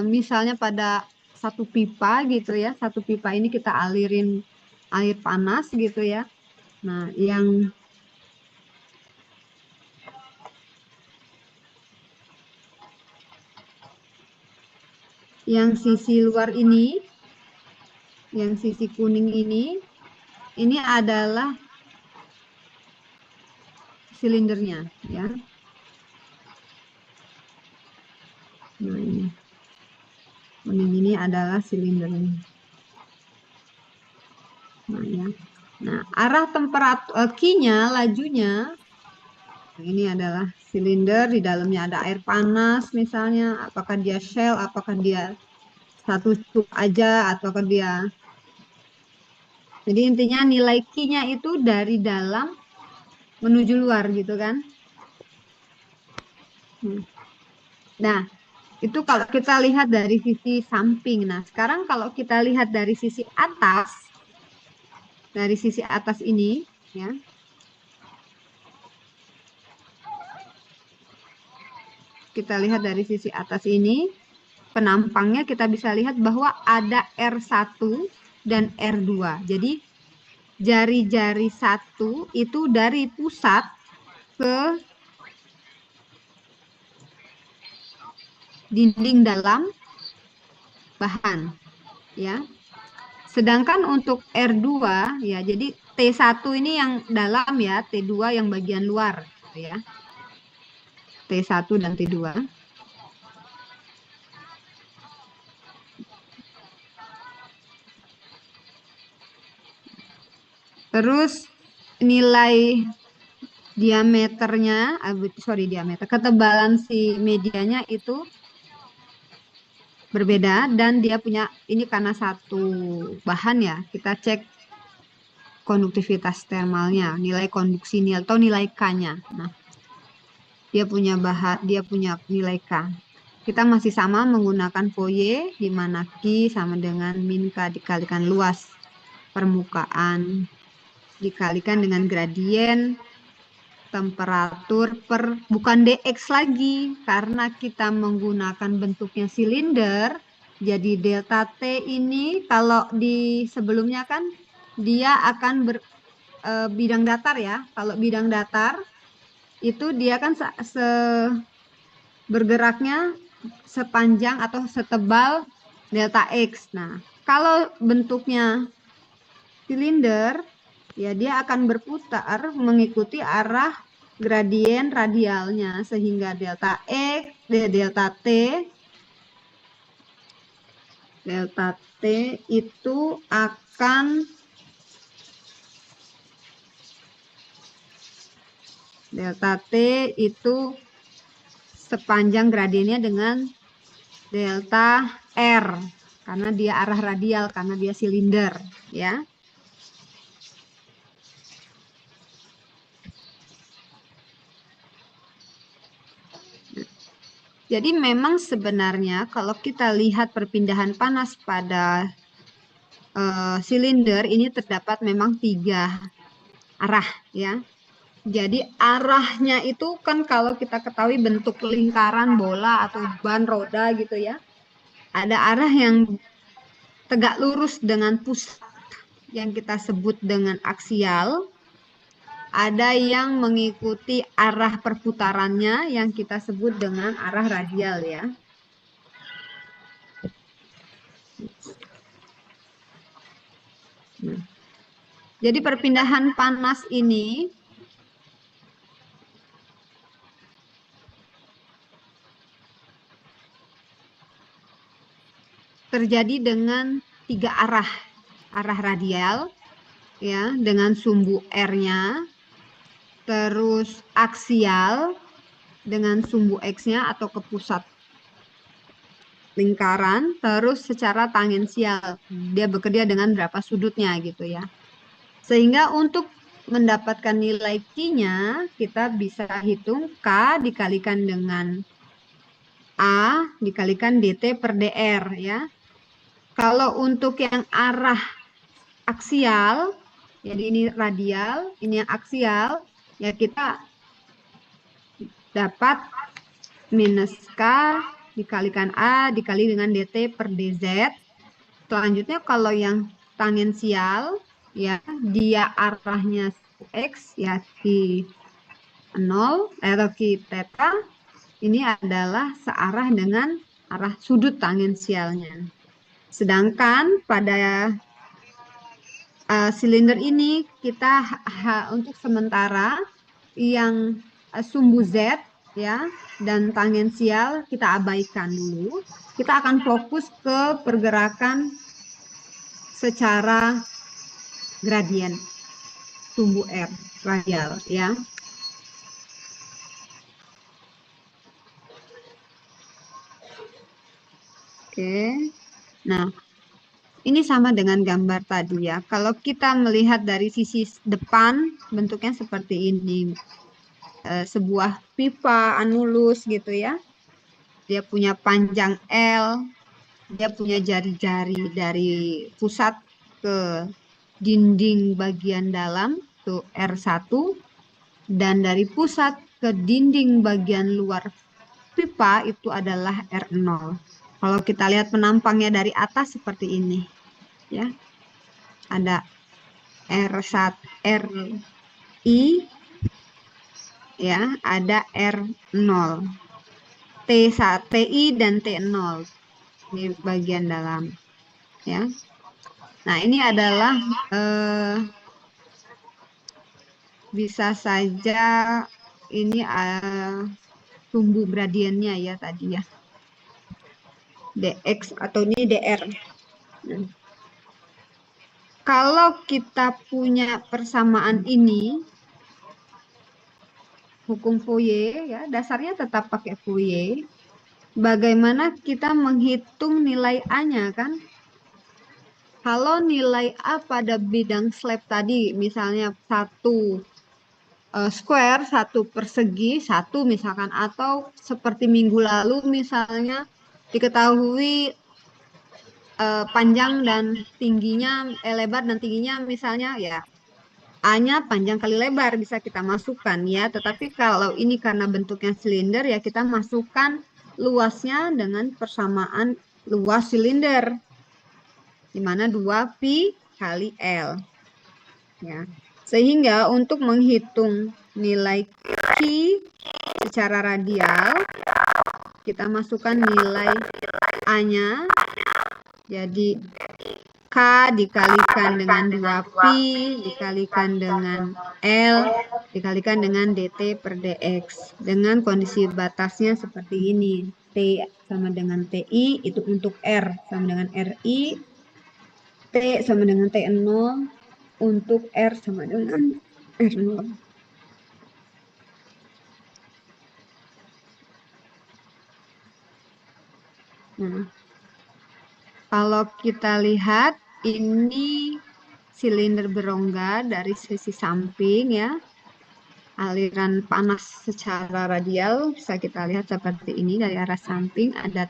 misalnya pada satu pipa gitu ya, satu pipa ini kita alirin air panas gitu ya. Nah, yang sisi luar ini, yang sisi kuning ini adalah silindernya ya. Nah, ini kuning ini adalah silindernya. Nah, ya. Nah, arah temperatur Q-nya, lajunya, ini adalah silinder, di dalamnya ada air panas misalnya, apakah dia shell, apakah dia satu cup aja, ataukah dia... Jadi intinya nilai Q-nya itu dari dalam menuju luar gitu kan. Nah, itu kalau kita lihat dari sisi samping. Nah, sekarang kalau kita lihat dari sisi atas ini, ya, kita lihat dari sisi atas ini, penampangnya kita bisa lihat bahwa ada R1 dan R2. Jadi jari-jari satu itu dari pusat ke dinding dalam bahan, ya. Sedangkan untuk R2 ya, jadi T1 ini yang dalam ya, T2 yang bagian luar ya. T1 dan T2. Terus nilai diameternya, ketebalan si medianya itu berbeda dan dia punya, ini karena satu bahan ya, kita cek konduktivitas termalnya, nilai konduksi atau nilai K-nya. Nah, dia punya nilai K. Kita masih sama menggunakan Fourier, di mana Q sama dengan min K dikalikan luas permukaan dikalikan dengan gradien temperatur bukan dx lagi, karena kita menggunakan bentuknya silinder. Jadi delta T ini kalau di sebelumnya kan dia akan bidang datar ya. Kalau bidang datar itu dia kan bergeraknya sepanjang atau setebal delta X. Nah, kalau bentuknya silinder, ya dia akan berputar mengikuti arah gradien radialnya, sehingga delta T itu akan sepanjang gradiennya dengan delta R, karena dia arah radial, karena dia silinder ya. Jadi memang sebenarnya kalau kita lihat perpindahan panas pada silinder ini terdapat memang 3 arah ya. Jadi arahnya itu kan kalau kita ketahui bentuk lingkaran bola atau ban roda gitu ya. Ada arah yang tegak lurus dengan pusat yang kita sebut dengan aksial. Ada yang mengikuti arah perputarannya yang kita sebut dengan arah radial ya. Nah, jadi perpindahan panas ini terjadi dengan 3 arah. Arah radial, ya, dengan sumbu R-nya, terus aksial dengan sumbu X-nya atau ke pusat lingkaran, terus secara tangensial. Dia bekerja dengan berapa sudutnya gitu ya. Sehingga untuk mendapatkan nilai Q-nya, kita bisa hitung K dikalikan dengan A dikalikan DT per DR ya. Kalau untuk yang arah aksial, jadi ini radial, ini yang aksial, ya kita dapat minus K dikalikan A dikali dengan DT per DZ. Selanjutnya kalau yang tangensial, ya dia arahnya X, ya Q 0 atau Q theta, ini adalah searah dengan arah sudut tangensialnya. Sedangkan pada silinder ini kita untuk sementara yang sumbu Z ya dan tangensial kita abaikan dulu. Kita akan fokus ke pergerakan secara gradien sumbu R radial ya. Oke. Nah, ini sama dengan gambar tadi ya. Kalau kita melihat dari sisi depan, bentuknya seperti ini. Sebuah pipa anulus gitu ya. Dia punya panjang L, dia punya jari-jari dari pusat ke dinding bagian dalam, itu R1, dan dari pusat ke dinding bagian luar pipa itu adalah R0. Kalau kita lihat penampangnya dari atas seperti ini. Ya, ada R1, RI, ya, ada R0, T1, TI dan T0 di bagian dalam, ya. Nah, ini adalah bisa saja ini sumbu gradiennya ya tadi ya, dx atau ini dr. Nah, kalau kita punya persamaan ini, hukum Fourier ya, dasarnya tetap pakai Fourier. Bagaimana kita menghitung nilai A-nya kan? Kalau nilai A pada bidang slab tadi, misalnya 1 square, 1 persegi, 1 misalkan, atau seperti minggu lalu misalnya diketahui panjang dan tingginya, lebar dan tingginya misalnya ya A-nya panjang kali lebar bisa kita masukkan ya. Tetapi kalau ini karena bentuknya silinder ya kita masukkan luasnya dengan persamaan luas silinder. Di mana 2pi kali L. Ya. Sehingga untuk menghitung nilai Q secara radial kita masukkan nilai A-nya. Jadi K dikalikan dengan 2pi dikalikan dengan L dikalikan dengan dt per dx dengan kondisi batasnya seperti ini. T sama dengan TI itu untuk R sama dengan RI, T sama dengan T0, untuk R sama dengan R0. Nah, kalau kita lihat ini silinder berongga dari sisi samping ya. Aliran panas secara radial bisa kita lihat seperti ini dari arah samping. Ada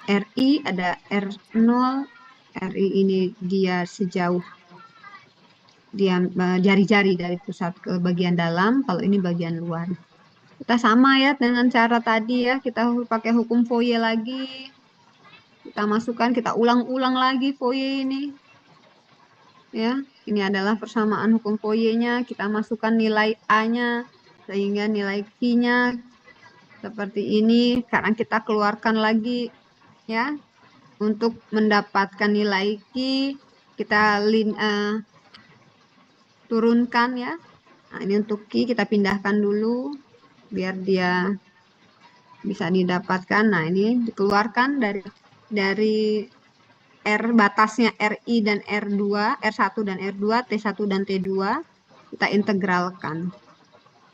RI, ada R0. RI ini dia sejauh dia jari-jari dari pusat ke bagian dalam. Kalau ini bagian luar. Kita sama ya dengan cara tadi ya. Kita pakai hukum Fourier lagi. Kita masukkan, kita ulang-ulang lagi Fourier ini. Ya, ini adalah persamaan hukum Fourier-nya. Kita masukkan nilai A-nya sehingga nilai Q-nya seperti ini. Sekarang kita keluarkan lagi ya untuk mendapatkan nilai Q. kita turunkan ya. Nah, ini untuk Q kita pindahkan dulu biar dia bisa didapatkan. Nah, ini dikeluarkan dari R batasnya RI dan R2, R1 dan R2, T1 dan T2, kita integralkan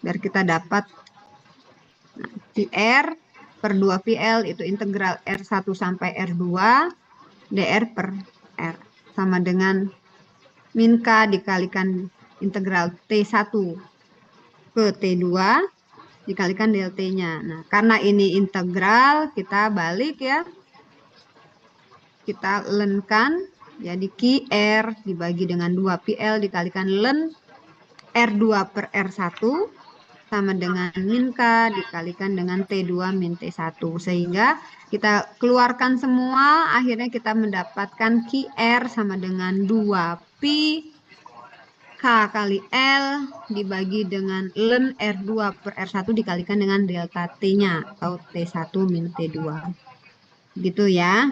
biar kita dapat QR per 2PL itu integral R1 sampai R2 DR per R sama dengan min K dikalikan integral T1 ke T2 dikalikan del T-nya. Nah, karena ini integral, kita balik ya. Kita lenkan, jadi QR dibagi dengan 2PL dikalikan len R2 per R1 sama dengan min K dikalikan dengan T2 min T1. Sehingga kita keluarkan semua, akhirnya kita mendapatkan QR sama dengan 2Pi K kali L dibagi dengan len R2 per R1 dikalikan dengan delta T-nya atau T1 min T2. Gitu ya.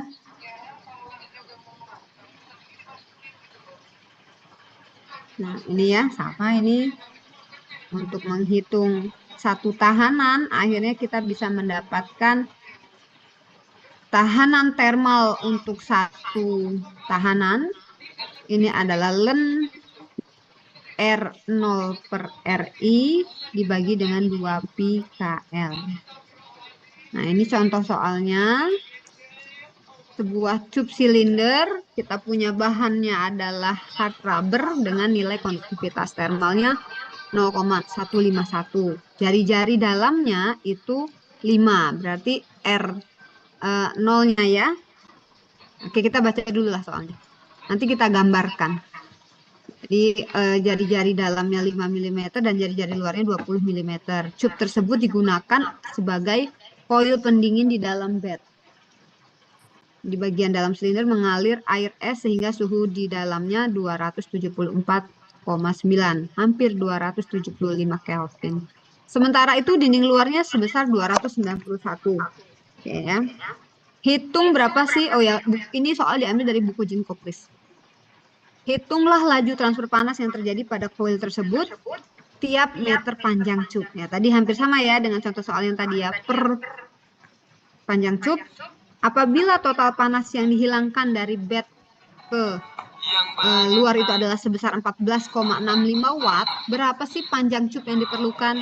Nah, ini ya, sama ini. Untuk menghitung satu tahanan, akhirnya kita bisa mendapatkan tahanan thermal untuk satu tahanan. Ini adalah len R0 per RI dibagi dengan 2pi KL. Nah, ini contoh soalnya. Sebuah tube silinder, kita punya bahannya adalah hard rubber dengan nilai konduktivitas termalnya 0,151. Jari-jari dalamnya itu 5, berarti R0-nya ya. Oke, kita baca dulu lah soalnya. Nanti kita gambarkan. Jadi jari-jari dalamnya 5 mm dan jari-jari luarnya 20 mm. Tube tersebut digunakan sebagai koil pendingin di dalam bed. Di bagian dalam silinder mengalir air es sehingga suhu di dalamnya 274,9, hampir 275 Kelvin. Sementara itu dinding luarnya sebesar 291. Oke ya. Hitung berapa sih? Oh ya, ini soal diambil dari buku Jim Kopris. Hitunglah laju transfer panas yang terjadi pada koil tersebut tiap meter panjang cup. Ya, tadi hampir sama ya dengan contoh soal yang tadi ya, per panjang cup. Apabila total panas yang dihilangkan dari bed ke luar itu adalah sebesar 14,65 watt, berapa sih panjang cup yang diperlukan?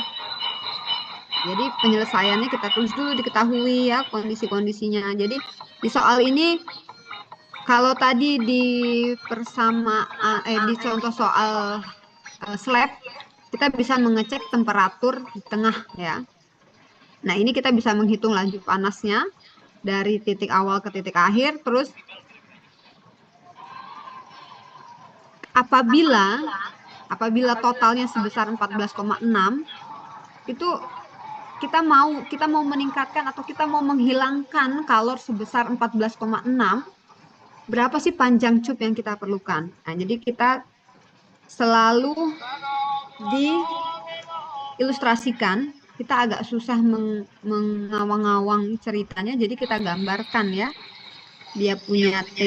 Jadi penyelesaiannya kita tulis dulu, diketahui ya kondisi-kondisinya. Jadi di soal ini kalau tadi di di contoh soal slab kita bisa mengecek temperatur di tengah ya. Nah, ini kita bisa menghitung laju panasnya dari titik awal ke titik akhir, terus apabila totalnya sebesar 14,6 itu kita mau meningkatkan atau kita mau menghilangkan kalor sebesar 14,6, berapa sih panjang cup yang kita perlukan? Nah, jadi kita selalu diilustrasikan. Kita agak susah mengawang-awang ceritanya, jadi kita gambarkan ya. Dia punya T.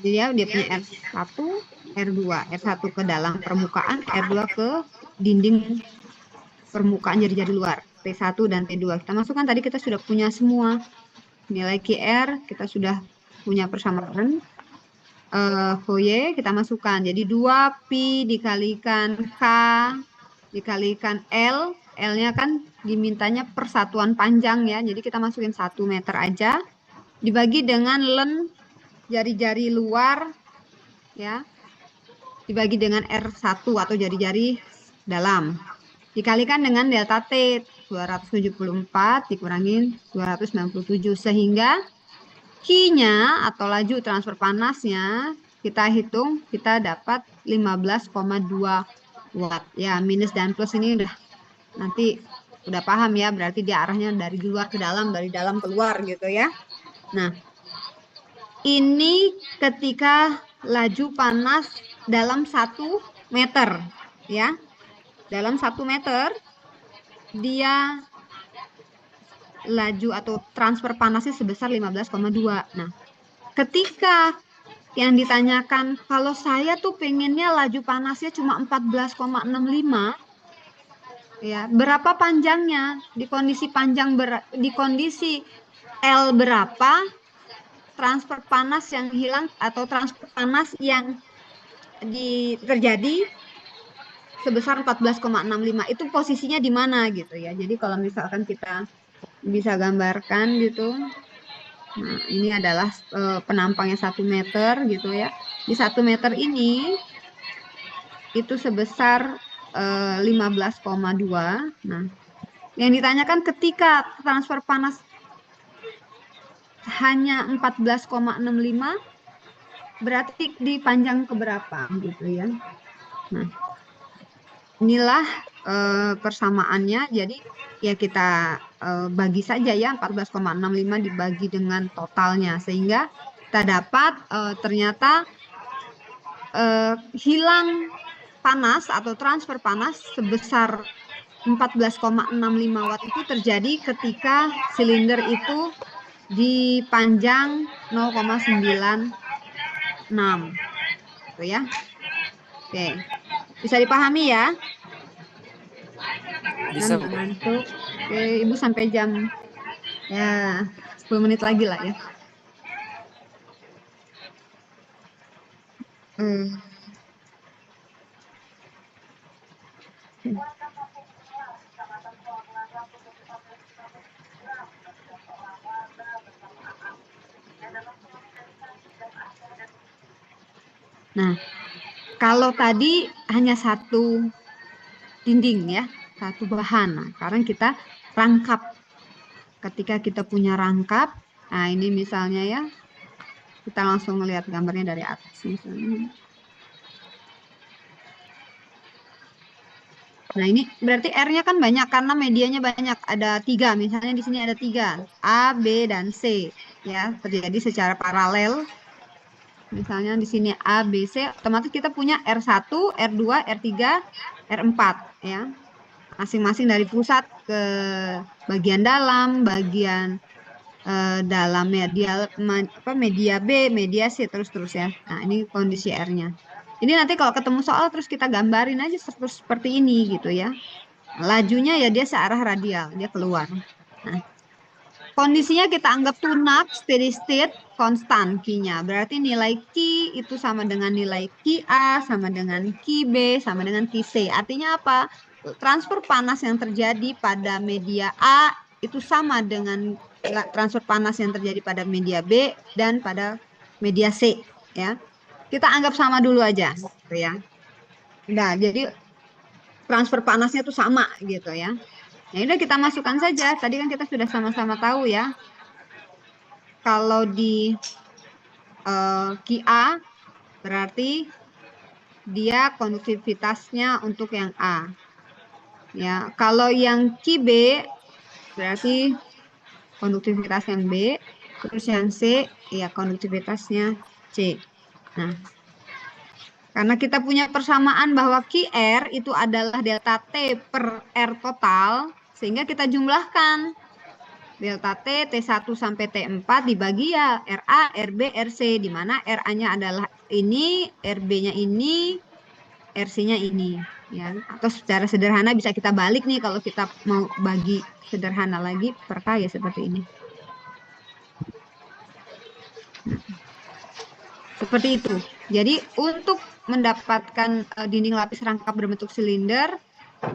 Jadi dia punya R1, R2. R1 ke dalam permukaan, R2 ke dinding permukaan jari-jari luar. T1 dan T2. Kita masukkan tadi kita sudah punya semua. Nilai QR kita sudah punya persamaan. Foye kita masukkan. Jadi 2pi dikalikan K dikalikan L. L-nya kan dimintanya persatuan panjang ya. Jadi kita masukin 1 meter aja. Dibagi dengan len jari-jari luar ya. Dibagi dengan R1 atau jari-jari dalam. Dikalikan dengan delta T 274 dikurangin 297 sehingga Q-nya atau laju transfer panasnya kita hitung, kita dapat 15,2 watt. Ya, minus dan plus ini udah nanti udah paham ya, berarti dia arahnya dari luar ke dalam, dari dalam keluar gitu ya. Nah, ini ketika laju panas dalam 1 meter ya. Dalam 1 meter dia laju atau transfer panasnya sebesar 15,2. Nah, ketika yang ditanyakan, kalau saya tuh pengennya laju panasnya cuma 14,65, ya, berapa panjangnya? Di kondisi di kondisi L berapa transfer panas yang hilang atau transfer panas yang terjadi sebesar 14,65, itu posisinya di mana gitu ya. Jadi kalau misalkan kita bisa gambarkan gitu. Nah, ini adalah penampangnya 1 meter gitu ya. Di 1 meter ini itu sebesar 15,2. Nah, yang ditanyakan ketika transfer panas hanya 14,65, berarti di panjang keberapa gitu ya. Nah, inilah persamaannya. Jadi ya kita bagi saja ya 14,65 dibagi dengan totalnya, sehingga kita dapat ternyata hilang panas atau transfer panas sebesar 14,65 watt itu terjadi ketika silinder itu dipanjang 0,96 gitu ya. Oke, bisa dipahami ya? Bisa, Dan Bu. ngantuk. Oke, Ibu sampai jam ya 10 menit lagi lah ya. Hmm. Nah, kalau tadi hanya satu dinding ya, satu bahan. Nah, sekarang kita rangkap. Ketika kita punya rangkap, nah ini misalnya ya, kita langsung melihat gambarnya dari atas misalnya. Nah, ini berarti R-nya kan banyak karena medianya banyak. Ada 3, misalnya di sini ada 3, A, B, dan C. Ya, terjadi secara paralel. Misalnya di sini A, B, C, otomatis kita punya R1, R2, R3, R4. Ya, masing-masing dari pusat ke bagian dalam, bagian dalam media B, media C, terus ya. Nah, ini kondisi R-nya. Ini nanti kalau ketemu soal terus kita gambarin aja seperti ini gitu ya. Lajunya ya dia searah radial, dia keluar. Nah, kondisinya kita anggap tunak, steady state, konstan Q-nya. Berarti nilai Q itu sama dengan nilai QA, sama dengan QB, sama dengan QC. Artinya apa? Transfer panas yang terjadi pada media A itu sama dengan transfer panas yang terjadi pada media B dan pada media C. Ya, kita anggap sama dulu aja, gitu ya. Nah, jadi transfer panasnya itu sama gitu ya. Ya udah kita masukkan saja. Tadi kan kita sudah sama-sama tahu ya. Kalau di QA berarti dia konduktivitasnya untuk yang A. Ya, kalau yang QB berarti konduktivitas yang B, terus yang C ya konduktivitasnya C. Nah, karena kita punya persamaan bahwa QR itu adalah delta T per R total, sehingga kita jumlahkan delta T, T1 sampai T4 dibagi ya RA, RB, RC, di mana RA-nya adalah ini, RB-nya ini, RC-nya ini. Ya. Atau secara sederhana bisa kita balik nih kalau kita mau bagi sederhana lagi per K ya seperti ini. Seperti itu. Jadi untuk mendapatkan dinding lapis rangkap berbentuk silinder,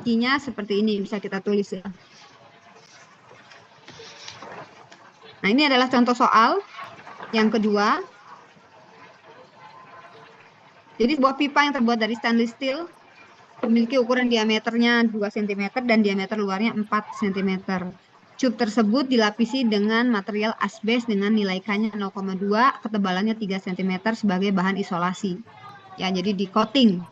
Q-nya seperti ini bisa kita tulis ya. Nah, ini adalah contoh soal yang kedua. Jadi sebuah pipa yang terbuat dari stainless steel memiliki ukuran diameternya 2 cm dan diameter luarnya 4 cm. Cup tersebut dilapisi dengan material asbes dengan nilai K-nya 0,2, ketebalannya 3 cm sebagai bahan isolasi. Ya, jadi di coating.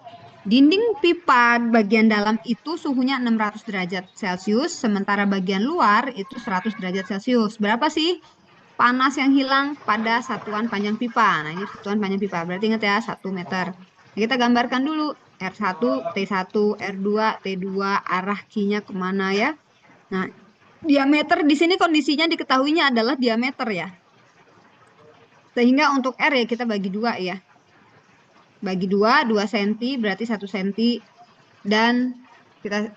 Dinding pipa bagian dalam itu suhunya 600 derajat Celcius, sementara bagian luar itu 100 derajat Celcius. Berapa sih panas yang hilang pada satuan panjang pipa? Nah, ini satuan panjang pipa. Berarti ingat ya, 1 meter. Nah, kita gambarkan dulu. R1, T1, R2, T2, arah Q-nya kemana ya. Nah, diameter di sini kondisinya diketahuinya adalah diameter ya. Sehingga untuk R ya kita bagi 2 ya. Bagi 2 cm berarti 1 cm dan kita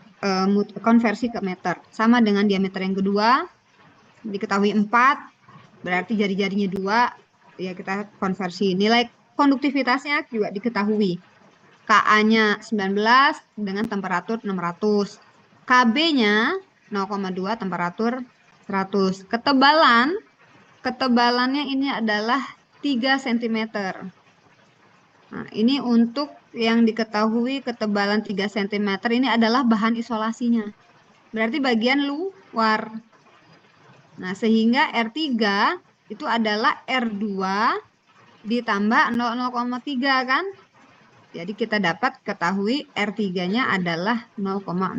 konversi ke meter. Sama dengan diameter yang kedua diketahui 4 berarti jari-jarinya 2 ya kita konversi. Nilai konduktivitasnya juga diketahui. Ka-nya 19 dengan temperatur 600. Kb-nya 0,2 temperatur 100. Ketebalannya ini adalah 3 cm. Nah, ini untuk yang diketahui ketebalan 3 cm ini adalah bahan isolasinya. Berarti bagian luar. Nah, sehingga R3 itu adalah R2 ditambah 0,3 kan? Jadi kita dapat ketahui R3-nya adalah 0,005.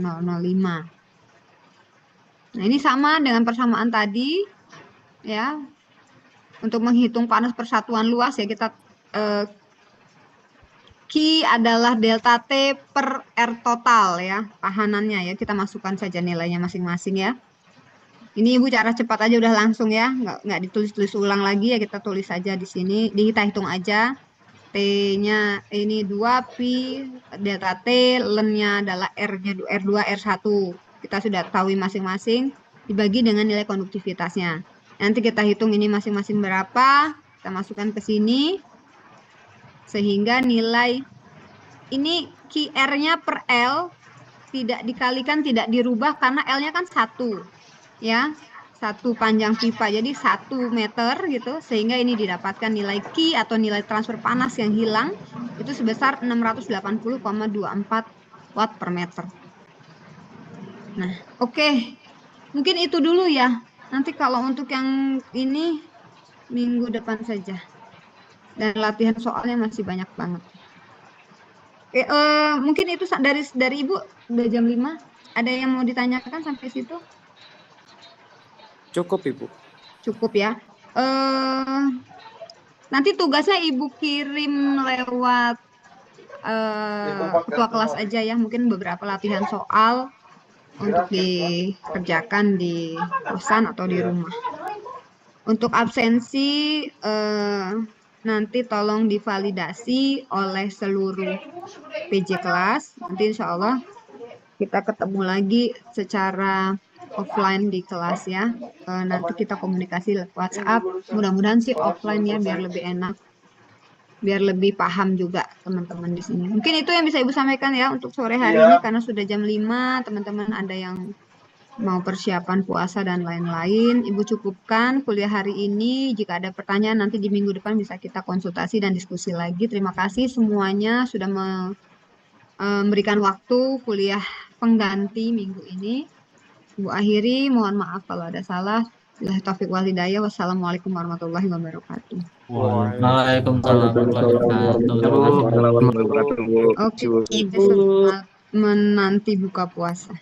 Nah, ini sama dengan persamaan tadi ya. Untuk menghitung panas persatuan luas ya kita Q adalah delta T per R total ya, tahanannya ya. Kita masukkan saja nilainya masing-masing ya. Ini Ibu cara cepat aja udah langsung ya, nggak ditulis-tulis ulang lagi ya, kita tulis saja di sini, kita hitung aja. T-nya ini 2 pi delta T, ln-nya adalah R-nya R2, R1. Kita sudah tahu masing-masing, dibagi dengan nilai konduktivitasnya. Nanti kita hitung ini masing-masing berapa, kita masukkan ke sini. Sehingga nilai ini QR-nya per L tidak dikalikan, tidak dirubah karena L-nya kan 1 ya, 1 panjang pipa, jadi 1 meter gitu, sehingga ini didapatkan nilai Q atau nilai transfer panas yang hilang itu sebesar 680,24 watt per meter. Nah, oke. Mungkin itu dulu ya. Nanti kalau untuk yang ini minggu depan saja. Dan latihan soalnya masih banyak banget. Mungkin itu dari Ibu udah jam 5. Ada yang mau ditanyakan sampai situ? Cukup, Ibu. Cukup ya. Nanti tugasnya Ibu kirim lewat ketua kelas aja ya. Mungkin beberapa latihan soal untuk dikerjakan di kosan atau di rumah. Untuk absensi nanti tolong divalidasi oleh seluruh PJ kelas. Nanti insya Allah kita ketemu lagi secara offline di kelas ya. Nanti kita komunikasi lewat WhatsApp. Mudah-mudahan sih offline ya biar lebih enak. Biar lebih paham juga teman-teman di sini. Mungkin itu yang bisa Ibu sampaikan ya untuk sore hari ini karena sudah jam 5. Teman-teman ada yang mau persiapan puasa dan lain-lain. Ibu cukupkan kuliah hari ini. Jika ada pertanyaan nanti di minggu depan bisa kita konsultasi dan diskusi lagi. Terima kasih semuanya sudah memberikan waktu kuliah pengganti minggu ini. Ibu akhiri, mohon maaf kalau ada salah. Billahi taufiq wal hidayah. Wassalamualaikum warahmatullahi wabarakatuh. Waalaikumsalam warahmatullahi wabarakatuh. Oke, selamat menanti buka puasa.